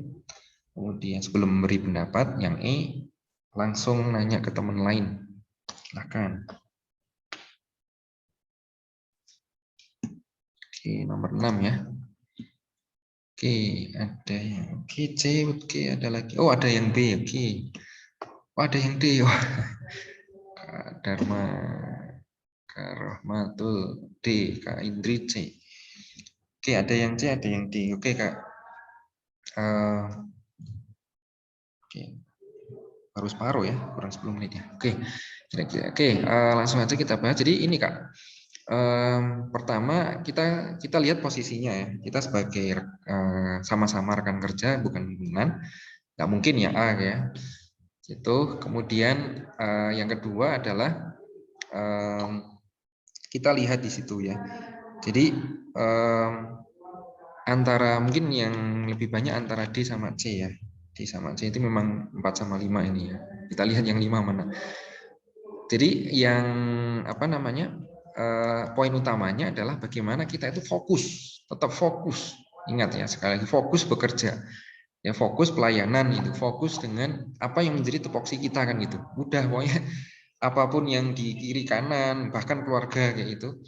A: Kemudian sebelum memberi pendapat, yang E, langsung nanya ke teman lain. Silakan. Oke, nomor 6 ya. Oke, ada yang oke, C, oke, ada lagi. Oh, ada yang B, oke. Oh, ada yang D. Oh. Kak Dharma, Kak Rahmatul D, Kak Indri C. Oke, ada yang C, ada yang D. Oke, Kak. Oke, baru separuh ya, kurang 10 menit ya. Oke, kira-kira. Oke, langsung aja kita bahas. Jadi ini Kak, pertama kita lihat posisinya ya. Kita sebagai sama-sama rekan kerja, bukan pimpinan. Nggak mungkin ya A ya. Itu. Kemudian yang kedua adalah kita lihat di situ ya. Jadi antara mungkin yang lebih banyak antara D sama C ya. D sama C itu memang 4 sama 5 ini ya. Kita lihat yang 5 mana. Jadi yang apa namanya, poin utamanya adalah bagaimana kita itu fokus, tetap fokus. Ingat ya, sekali lagi fokus bekerja. Ya, fokus pelayanan itu, fokus dengan apa yang menjadi tupoksi kita kan gitu. Udah pokoknya apapun yang di kiri kanan, bahkan keluarga kayak gitu,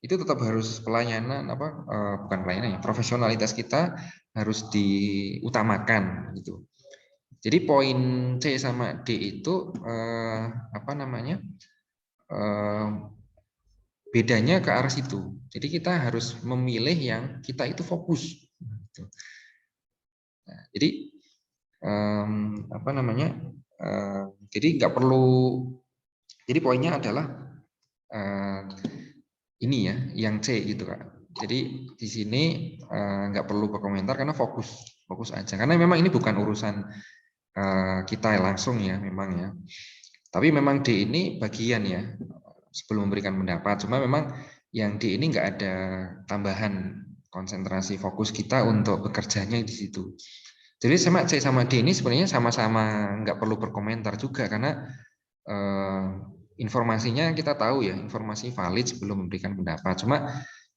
A: itu tetap harus pelayanan, apa, bukan pelayanan ya, profesionalitas kita harus diutamakan gitu. Jadi poin C sama D itu apa namanya, bedanya ke arah situ. Jadi kita harus memilih yang kita itu fokus. Nah, jadi apa namanya, jadi nggak perlu. Jadi poinnya adalah ini ya, yang C gitu Kak. Jadi di sini nggak perlu berkomentar karena fokus aja. Karena memang ini bukan urusan kita langsung ya, memang ya. Tapi memang D ini bagian ya sebelum memberikan pendapat. Cuma memang yang D ini nggak ada tambahan konsentrasi fokus kita untuk bekerjanya di situ. Jadi sama C sama D ini sebenarnya sama-sama nggak perlu berkomentar juga karena informasinya kita tahu ya, informasi valid sebelum memberikan pendapat. Cuma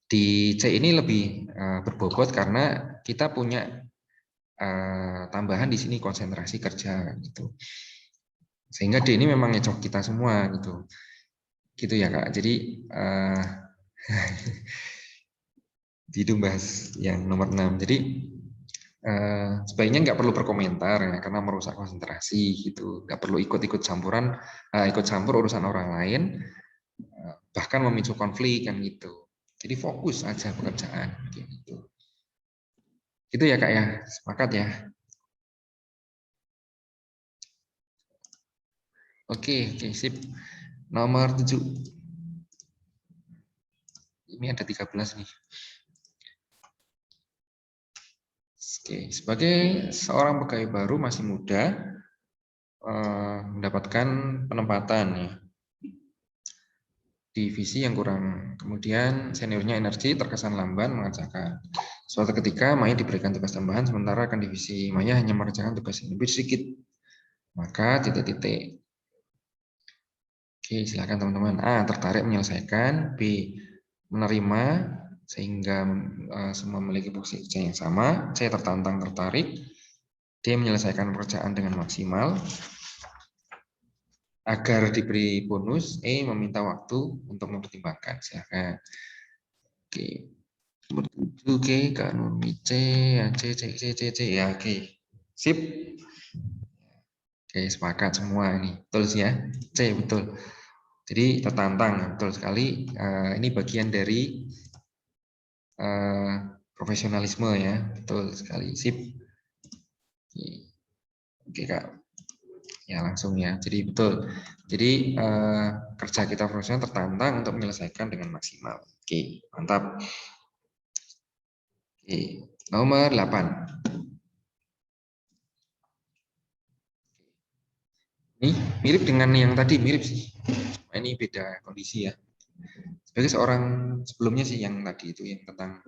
A: di C ini lebih berbobot karena kita punya tambahan di sini konsentrasi kerja gitu. Sehingga D ini memang ngecok kita semua gitu. Gitu ya Kak. Jadi itu bahas yang nomor 6. Jadi sebaiknya nggak perlu berkomentar ya, karena merusak konsentrasi gitu. Nggak perlu ikut campur urusan orang lain, bahkan memicu konflik kan gitu. Jadi fokus aja pekerjaan gitu. Itu ya Kak ya, sepakat ya. Oke, sip. Nomor 7. Ini ada 13 nih. Oke, sebagai seorang pegawai baru masih muda, mendapatkan penempatan ya. Divisi yang kurang, kemudian seniornya energi terkesan lamban mengerjakan. Suatu ketika Maya diberikan tugas tambahan, sementara kan divisi Maya hanya mengerjakan tugas yang lebih sedikit. Maka titik-titik. Oke, silakan teman-teman. A. Tertarik menyelesaikan. B. Menerima sehingga semua memiliki fungsi kerja yang sama. C. Tertantang tertarik. D. Menyelesaikan pekerjaan dengan maksimal agar diberi bonus. E. Meminta waktu untuk mempertimbangkan. Silakan. Oke. Nomor 7, oke, Kak Nurmi C, C, ya, oke. Sip. Oke, sepakat semua ini. Betul sih ya. C, betul. Jadi tertantang, betul sekali. Ini bagian dari profesionalisme ya, betul sekali. Sip. Oke, Kak. Ya, langsung ya. Jadi betul. Jadi kerja kita profesional tertantang untuk menyelesaikan dengan maksimal. Oke, mantap. Oke, nomor 8. Ini mirip dengan yang tadi, mirip sih. Ini beda kondisi ya. Sebagai seorang sebelumnya sih yang tadi itu yang tentang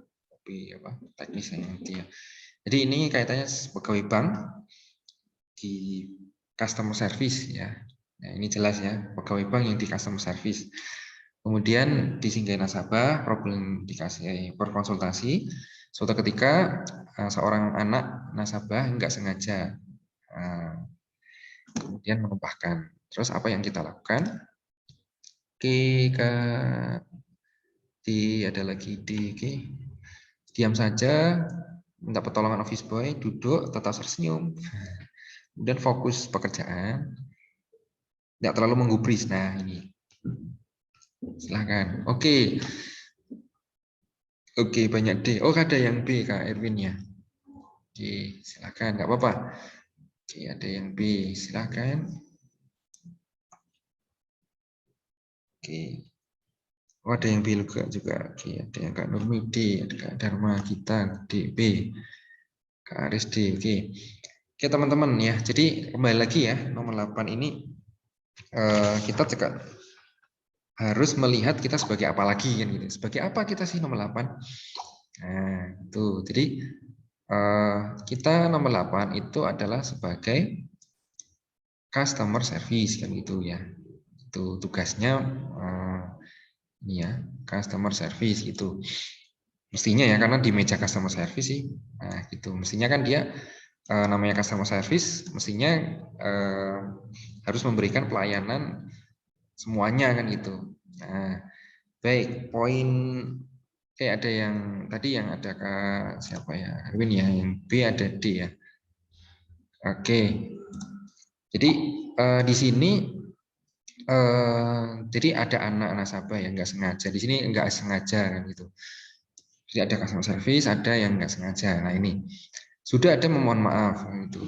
A: teknis yang dia. Jadi ini kaitannya pegawai bank di customer service ya. Nah, ini jelas ya, pegawai bank yang di customer service. Kemudian disinggahi nasabah, problem dikasih berkonsultasi. Suatu ketika seorang anak nasabah nggak sengaja kemudian menumpahkan. Terus apa yang kita lakukan? Oke, ada lagi di diam saja, minta pertolongan office boy, duduk, tetap tersenyum, kemudian fokus pekerjaan, tidak terlalu menggubris. Nah ini, silahkan. Oke, banyak D. Oh ada yang B Kak Erwin ya. Oke, silahkan, nggak apa-apa. Oke, ada yang B, silahkan. Oke. Oh, ada yang B juga. Oke, ada yang Kak Nurmi D, ada Kak Dharma kita D, B, Kak Aris D. Oke teman-teman ya. Jadi kembali lagi ya, nomor 8 ini kita juga harus melihat kita sebagai apa lagi kan gitu. Sebagai apa kita sih nomor 8? Nah, itu. Jadi kita nomor 8 itu adalah sebagai customer service kan gitu ya. Itu tugasnya ini ya, customer service gitu. Mestinya ya, karena di meja customer service sih. Nah, gitu. Mestinya kan dia namanya customer service, mestinya harus memberikan pelayanan semuanya kan gitu. Nah, baik, poin kayak ada yang tadi yang ada Kak siapa ya? Erwin ya, yang B ada D ya. Oke. Jadi di sini jadi ada anak nasabah yang nggak sengaja. Di sini nggak sengaja kan gitu. Jadi ada customer service, ada yang nggak sengaja. Nah ini sudah ada memohon maaf gitu.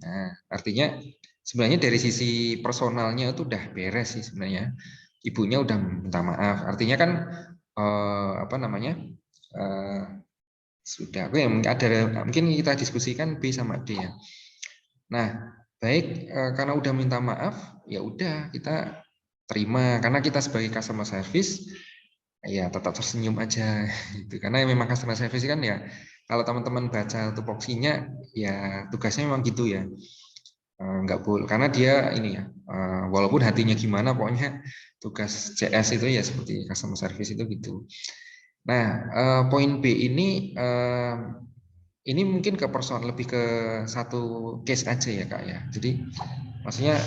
A: Nah artinya sebenarnya dari sisi personalnya itu udah beres sih sebenarnya. Ibunya udah minta maaf. Artinya kan apa namanya sudah. Oke, mungkin kita diskusikan B sama D ya. Nah baik karena udah minta maaf ya udah kita terima karena kita sebagai customer service ya tetap tersenyum aja gitu karena memang customer service kan ya kalau teman-teman baca tupoksinya ya tugasnya memang gitu ya nggak boleh karena dia ini ya walaupun hatinya gimana pokoknya tugas CS itu ya seperti customer service itu gitu. Nah poin B ini mungkin ke personal lebih ke satu case aja ya Kak ya. Jadi maksudnya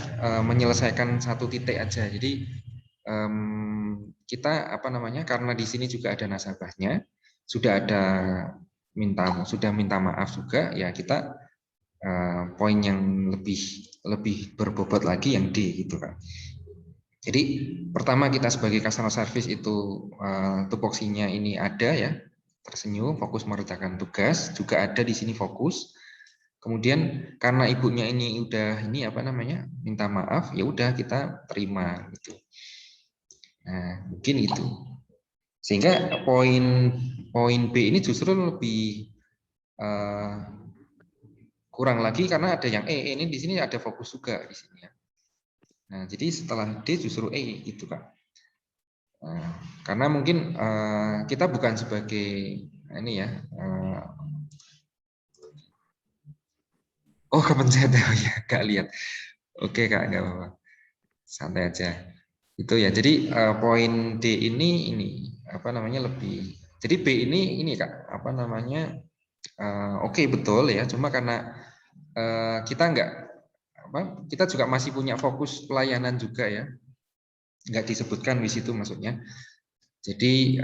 A: menyelesaikan satu titik aja. Jadi kita apa namanya karena di sini juga ada nasabahnya, sudah ada sudah minta maaf juga, ya kita poin yang lebih berbobot lagi yang D gitu kan. Jadi pertama kita sebagai customer service itu tupoksinya ini ada ya, tersenyum, fokus mengerjakan tugas, juga ada di sini fokus. Kemudian karena ibunya ini udah minta maaf, ya udah kita terima gitu. Nah, mungkin itu. Sehingga poin B ini justru lebih kurang lagi karena ada yang ini di sini ada fokus juga di sini ya. Nah, jadi setelah D justru itu Kak. Karena mungkin kita bukan sebagai ini ya. Oh, kepencet ya, Kak lihat. Oke Kak, nggak apa-apa. Santai aja. Itu ya. Jadi poin D ini lebih. Jadi B ini Kak, oke betul ya. Cuma karena kita juga masih punya fokus pelayanan juga ya. Nggak disebutkan di situ maksudnya. Jadi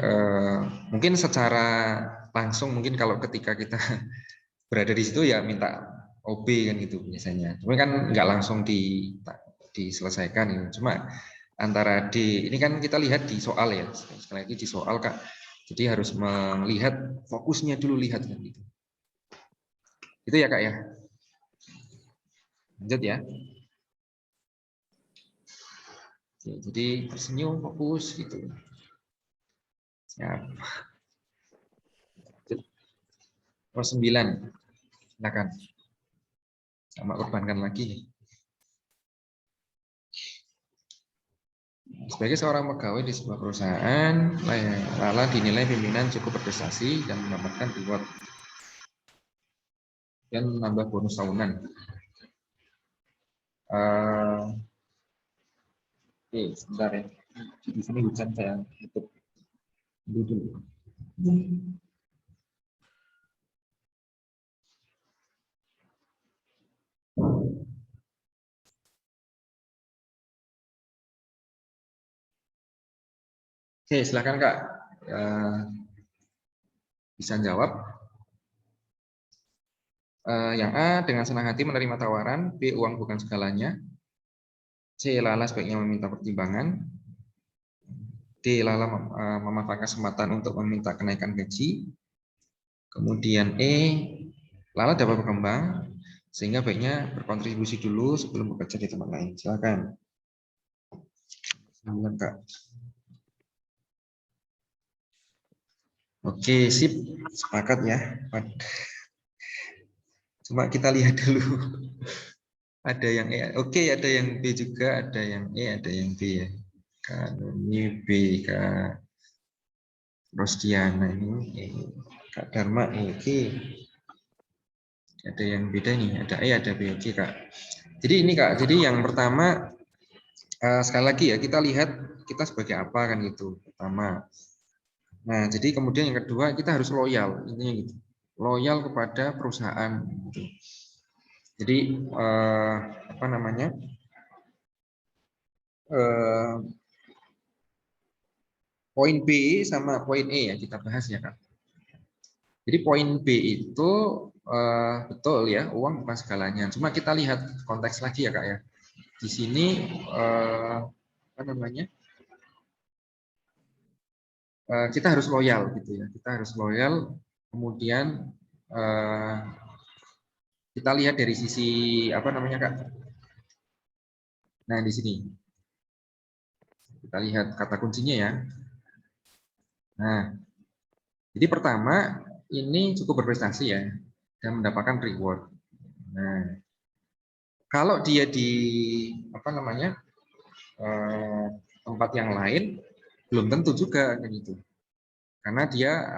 A: mungkin secara langsung mungkin kalau ketika kita berada di situ ya minta OB kan gitu biasanya. Cuma kan nggak langsung diselesaikan gitu. Cuma antara D ini kan kita lihat di soal ya. Sekali lagi di soal Kak. Jadi harus melihat fokusnya dulu lihat kan gitu. Itu ya Kak ya. Lanjut ya. Jadi tersenyum fokus gitu. Siap. Nomor 9. Silakan. Sama korbankan lagi. Sebagai seorang pegawai di sebuah perusahaan, Lala dinilai pimpinan cukup berprestasi dan mendapatkan reward dan menambah bonus tahunan. Oke, sebentar ya. Di sini hujan saya tutup dulu. Oke, silakan Kak. Bisa jawab. Yang A, dengan senang hati menerima tawaran. B, uang bukan segalanya. C, Lala sebaiknya meminta pertimbangan. D, Lala memanfaatkan kesempatan untuk meminta kenaikan gaji. Kemudian E, Lala dapat berkembang, sehingga baiknya berkontribusi dulu sebelum bekerja di tempat lain. Silakan. Silakan Kak. Oke, sip. Sepakat ya. Cuma kita lihat dulu. Ada yang E, oke, ada yang B juga, ada yang E, ada yang B ya. Ini B, Kak Rosdiana ini, Kak Dharma, oke. Ada yang beda nih, ada E, ada B, oke Kak. Jadi ini Kak, jadi yang pertama, sekali lagi ya, kita lihat kita sebagai apa kan gitu, pertama. Nah, jadi kemudian yang kedua, kita harus loyal, intinya gitu. Loyal kepada perusahaan gitu. Jadi poin B sama poin E ya kita bahas ya Kak. Jadi poin B itu betul ya, uang bukan segalanya. Cuma kita lihat konteks lagi ya Kak ya. Di sini kita harus loyal gitu ya. Kita harus loyal. Kemudian kita lihat dari sisi Kak. Nah di sini kita lihat kata kuncinya ya. Nah, jadi pertama ini cukup berprestasi ya dan mendapatkan reward. Nah, kalau dia di tempat yang lain belum tentu juga kayak gitu. Karena dia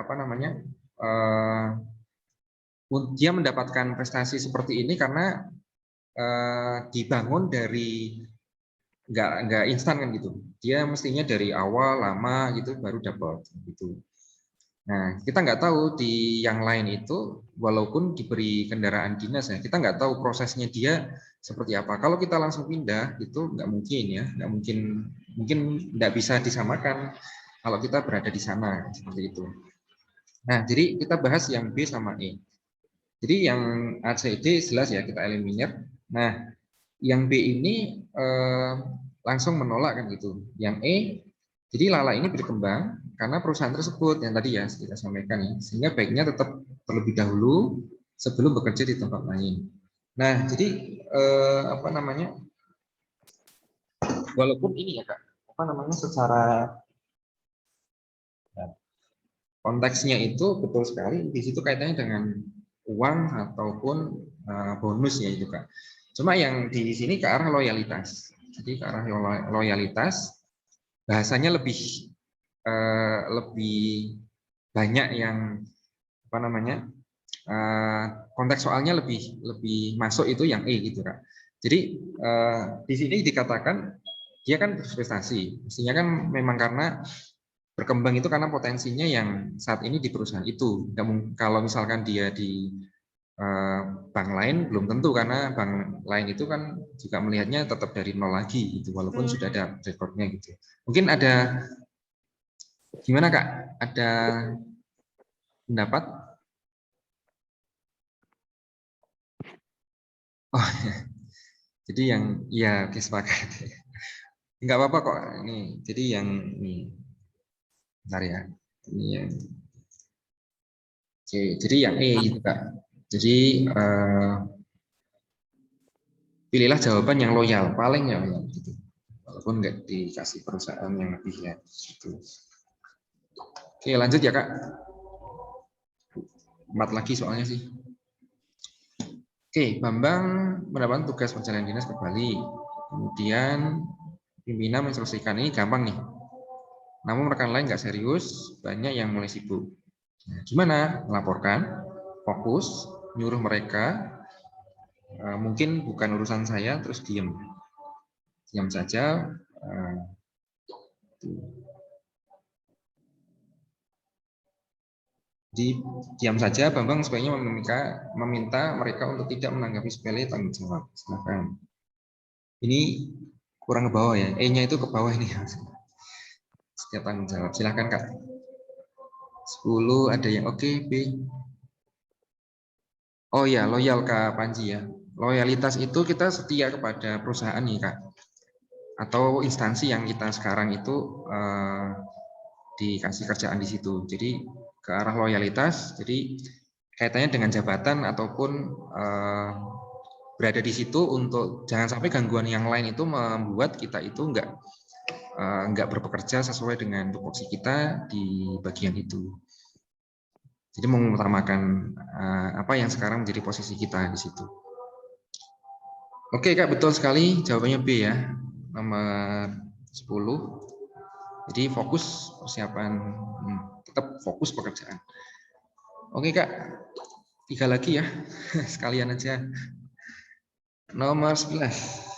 A: dia mendapatkan prestasi seperti ini karena dibangun dari nggak instan kan gitu. Dia mestinya dari awal lama gitu baru dapat gitu. Nah, kita nggak tahu di yang lain itu, walaupun diberi kendaraan dinas ya, kita nggak tahu prosesnya dia seperti apa. Kalau kita langsung pindah, itu nggak mungkin ya, mungkin nggak bisa disamakan kalau kita berada di sana seperti itu. Nah, jadi kita bahas yang B sama E. Jadi yang A, C, D jelas ya kita eliminir. Nah, yang B ini langsung menolak kan gitu. Yang E, jadi Lala ini berkembang karena perusahaan tersebut yang tadi ya kita sampaikan ya, sehingga baiknya tetap terlebih dahulu sebelum bekerja di tempat lain. Nah, jadi apa namanya? Walaupun ini ya Kak, apa namanya secara konteksnya itu betul sekali di situ kaitannya dengan uang ataupun bonus ya itu Kak. Cuma yang di sini ke arah loyalitas. Jadi ke arah loyalitas bahasanya lebih banyak yang apa namanya konteks soalnya lebih masuk itu yang E gitu Kak. Jadi di sini dikatakan dia kan berprestasi, mestinya kan memang karena berkembang itu karena potensinya yang saat ini di perusahaan itu. Kalau misalkan dia di bank lain belum tentu karena bank lain itu kan juga melihatnya tetap dari nol lagi gitu walaupun sudah ada rekornya gitu. Mungkin ada gimana Kak? Ada pendapat? Oh, jadi yang ya oke sepakat. Enggak apa-apa kok ini. Jadi yang ini bentar ya. Ini yang oke, jadi yang E itu Kak. Jadi pilihlah jawaban yang loyal, paling loyal gitu. Walaupun nggak dikasih perusahaan yang lebih ya. Gitu. Oke, lanjut ya Kak. 4 lagi soalnya sih. Oke, Bambang mendapatkan tugas perjalanan dinas ke Bali. Kemudian pimpinan menyelesaikan ini gampang nih. Namun rekan lain nggak serius, banyak yang mulai sibuk. Nah, gimana? Melaporkan, fokus, nyuruh mereka, mungkin bukan urusan saya, terus diam. Diam saja. Di diam saja, Bambang sebaiknya meminta mereka untuk tidak menanggapi sepele tanggung jawab. Silakan. Ini kurang ke bawah ya. E-nya itu ke bawah ini. Setiap tanggung jawab. Silakan Kak. 10 ada yang oke, B. Oh ya, loyal Kak Panji ya. Loyalitas itu kita setia kepada perusahaan nih Kak. Atau instansi yang kita sekarang itu dikasih kerjaan di situ. Jadi ke arah loyalitas, jadi kaitannya dengan jabatan ataupun berada di situ untuk jangan sampai gangguan yang lain itu membuat kita itu nggak berpekerja sesuai dengan tupoksi kita di bagian itu. Jadi mengutamakan apa yang sekarang menjadi posisi kita di situ. Oke Kak, betul sekali jawabannya B ya. Nomor 10. Jadi fokus persiapan, tetap fokus pekerjaan. Oke Kak, 3 lagi ya, sekalian aja. Nomor 11.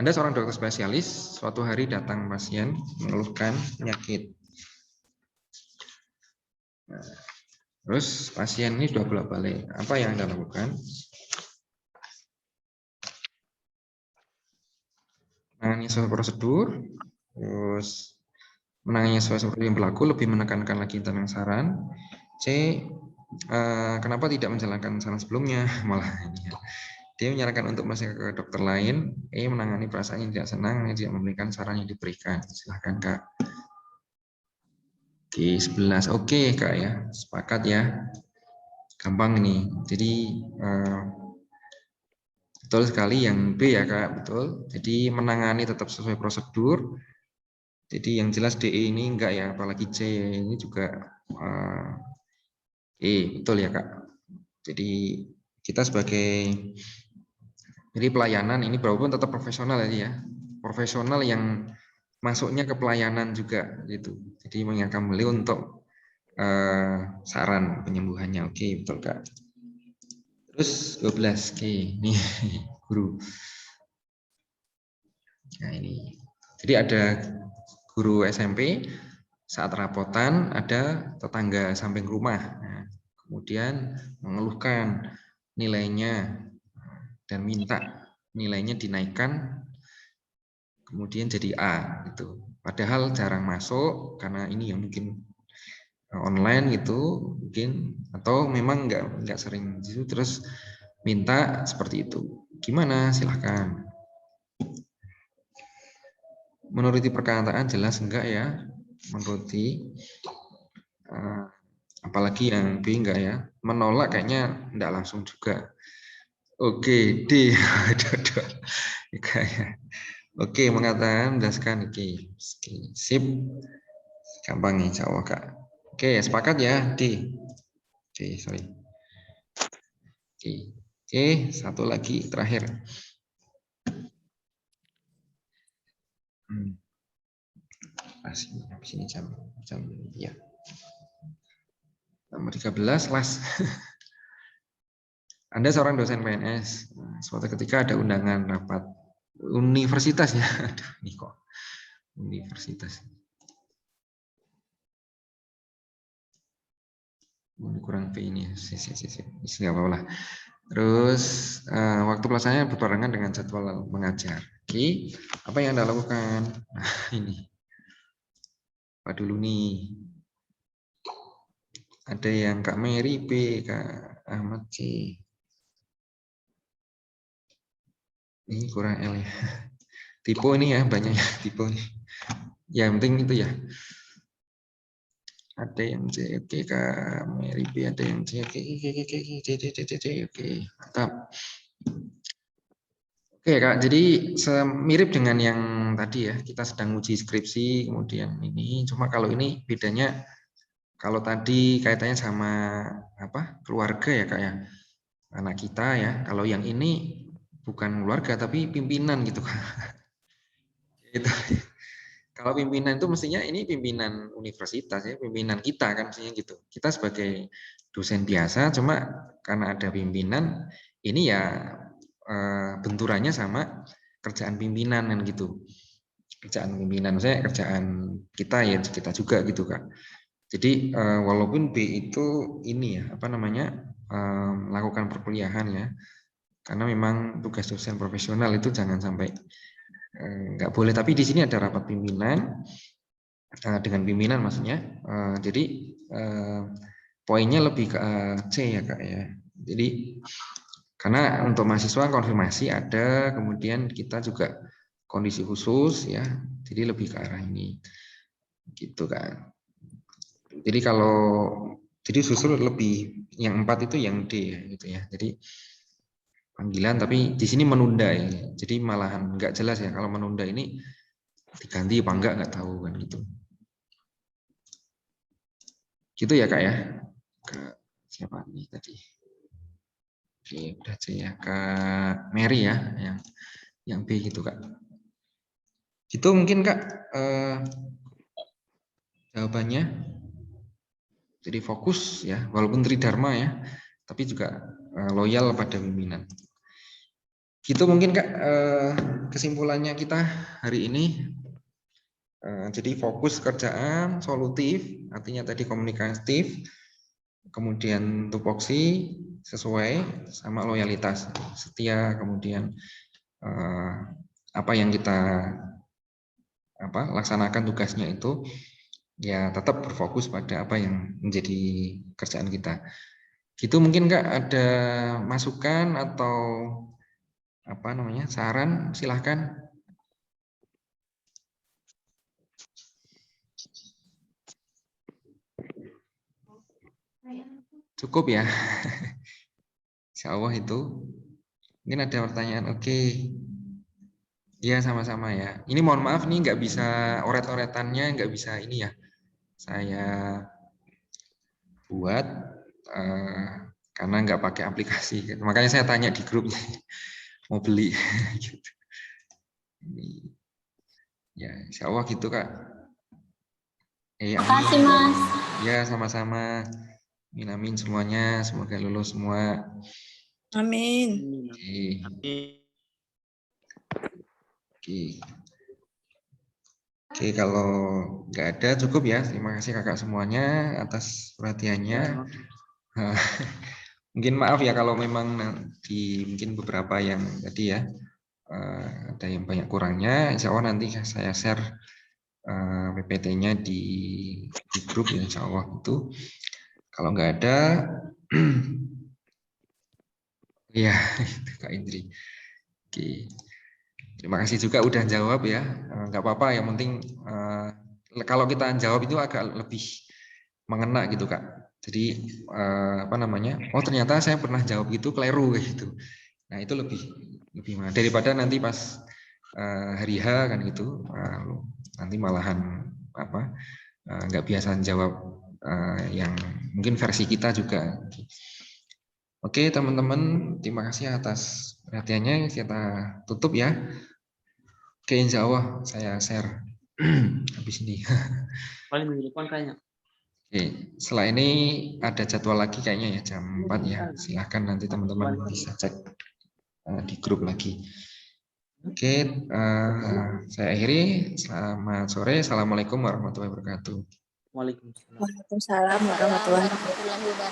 A: Anda seorang dokter spesialis, suatu hari datang pasien mengeluhkan penyakit. Nah, terus pasien ini sudah bolak-balik. Apa yang Anda lakukan? Menangani sesuai prosedur, terus menangani sesuai prosedur yang berlaku, lebih menekankan lagi tentang saran. C, kenapa tidak menjalankan saran sebelumnya? Malah ini ya. Dia menyarankan untuk masuk ke dokter lain. E, menangani perasaan yang tidak senang, tidak memberikan saran yang diberikan. Silahkan Kak. Oke, 11. Oke Kak ya, sepakat ya. Gampang nih. Jadi betul sekali yang B ya Kak, betul. Jadi menangani tetap sesuai prosedur. Jadi yang jelas DE ini enggak ya, apalagi C ini juga betul ya Kak. Jadi kita sebagai jadi pelayanan ini walaupun tetap profesional ya, profesional yang masuknya ke pelayanan juga gitu. Jadi mengingatkan beliau untuk saran penyembuhannya. Oke, betul Kak. Terus 12 oke, nih guru. Nah ini, jadi ada guru SMP saat rapotan ada tetangga samping rumah, nah, kemudian mengeluhkan nilainya dan minta nilainya dinaikkan kemudian jadi A gitu. Padahal jarang masuk karena ini yang mungkin online gitu mungkin, atau memang nggak sering gitu, terus minta seperti itu. Gimana? Silahkan. Menuruti perkataan jelas enggak ya? Menuruti. Apalagi yang B enggak ya? Menolak kayaknya enggak langsung juga. Oke, D. Oke, mengatakan, menjelaskan. Oke, sip. Gampang nih, insya Allah, Kak. Oke, sepakat ya, D. Oke, sorry. Oke, satu lagi terakhir. Habis ini jam ya. Nomor 13, Las. Anda seorang dosen PNS. Suatu ketika ada undangan rapat universitas ya. Aduh, ini kok universitas. Ini kurang P ini. Nggak apa-apa lah. Terus waktu pelaksanaannya berbarengan dengan jadwal mengajar. Oke, apa yang Anda lakukan? Nah, ini. Apa dulu nih? Ada yang Kak Mary B, Kak Ahmad C. Ini kurang L ya. Tipe ini ya, banyak ya tipe ini. Yang penting itu ya. Ada yang C, oke, Kak Mary B, ada yang C, oke, oke, mantap. Oke Kak, jadi mirip dengan yang tadi ya, kita sedang uji skripsi, kemudian ini, cuma kalau ini bedanya, kalau tadi kaitannya sama apa keluarga ya Kak ya, anak kita ya, kalau yang ini bukan keluarga tapi pimpinan gitu Kak. Gitu. Kalau pimpinan itu mestinya ini pimpinan universitas ya, pimpinan kita kan mestinya gitu. Kita sebagai dosen biasa, cuma karena ada pimpinan, ini ya benturannya sama kerjaan pimpinan kan gitu. Kerjaan pimpinan saya, kerjaan kita ya kita juga gitu Kak. Jadi walaupun B itu ini ya apa namanya melakukan perkuliahan ya, karena memang tugas dosen profesional itu jangan sampai nggak boleh. Tapi di sini ada rapat pimpinan dengan pimpinan maksudnya. Jadi poinnya lebih ke C ya Kak ya. Jadi karena untuk mahasiswa konfirmasi ada, kemudian kita juga kondisi khusus ya, jadi lebih ke arah ini, gitu kan. Jadi kalau jadi justru lebih yang 4 itu yang D ya, gitu ya. Jadi panggilan tapi di sini menunda ya, jadi malahan nggak jelas ya kalau menunda ini diganti apa nggak tahu kan gitu. Gitu ya Kak ya. Kak siapa nih tadi? Oke, udah C ya, Kak Mary ya, yang B gitu Kak. Itu mungkin Kak jawabannya. Jadi fokus ya, walaupun tridharma ya, tapi juga loyal pada pimpinan. Gitu mungkin Kak kesimpulannya kita hari ini. Jadi fokus kerjaan, solutif, artinya tadi komunikatif, kemudian tupoksi sesuai, sama loyalitas, setia, kemudian apa yang kita laksanakan tugasnya itu ya tetap berfokus pada apa yang menjadi kerjaan kita. Gitu mungkin Kak ada masukan atau apa namanya saran, silahkan. Cukup ya. Insya Allah itu. Mungkin ada pertanyaan. Oke. Ya sama-sama ya. Ini mohon maaf nih nggak bisa oret-oretannya, nggak bisa ini ya. Saya buat karena nggak pakai aplikasi. Makanya saya tanya di grup mau beli. Gitu. Ya, insya Allah gitu Kak.
B: Terima kasih Mas.
A: Ya sama-sama. Amin semuanya, semoga lulus semua.
C: Amin.
A: Oke, kalau nggak ada cukup ya. Terima kasih kakak semuanya atas perhatiannya. Mungkin maaf ya kalau memang nanti mungkin beberapa yang tadi ya ada yang banyak kurangnya, insya Allah nanti saya share PPT-nya di grup ya, insya Allah itu. Kalau nggak ada, ya itu Kak Indri. Oke. Terima kasih juga udah jawab ya. Nggak apa-apa, yang penting kalau kita jawab itu agak lebih mengena gitu Kak. Jadi apa namanya? Oh ternyata saya pernah jawab gitu keliru gitu. Nah itu lebih daripada nanti pas hari H kan gitu, nanti malahan apa nggak biasa jawab yang mungkin versi kita juga. Oke teman-teman, terima kasih atas perhatiannya. Kita tutup ya. Oke, insya Allah saya share habis ini.
C: Paling minggu depan kayaknya.
A: Oke, setelah ini ada jadwal lagi kayaknya ya jam 4 ya. Silahkan nanti teman-teman bisa cek di grup lagi. Oke, saya akhiri. Selamat sore. Assalamualaikum warahmatullahi wabarakatuh.
C: Waalaikumsalam.
B: Waalaikumsalam warahmatullahi wabarakatuh.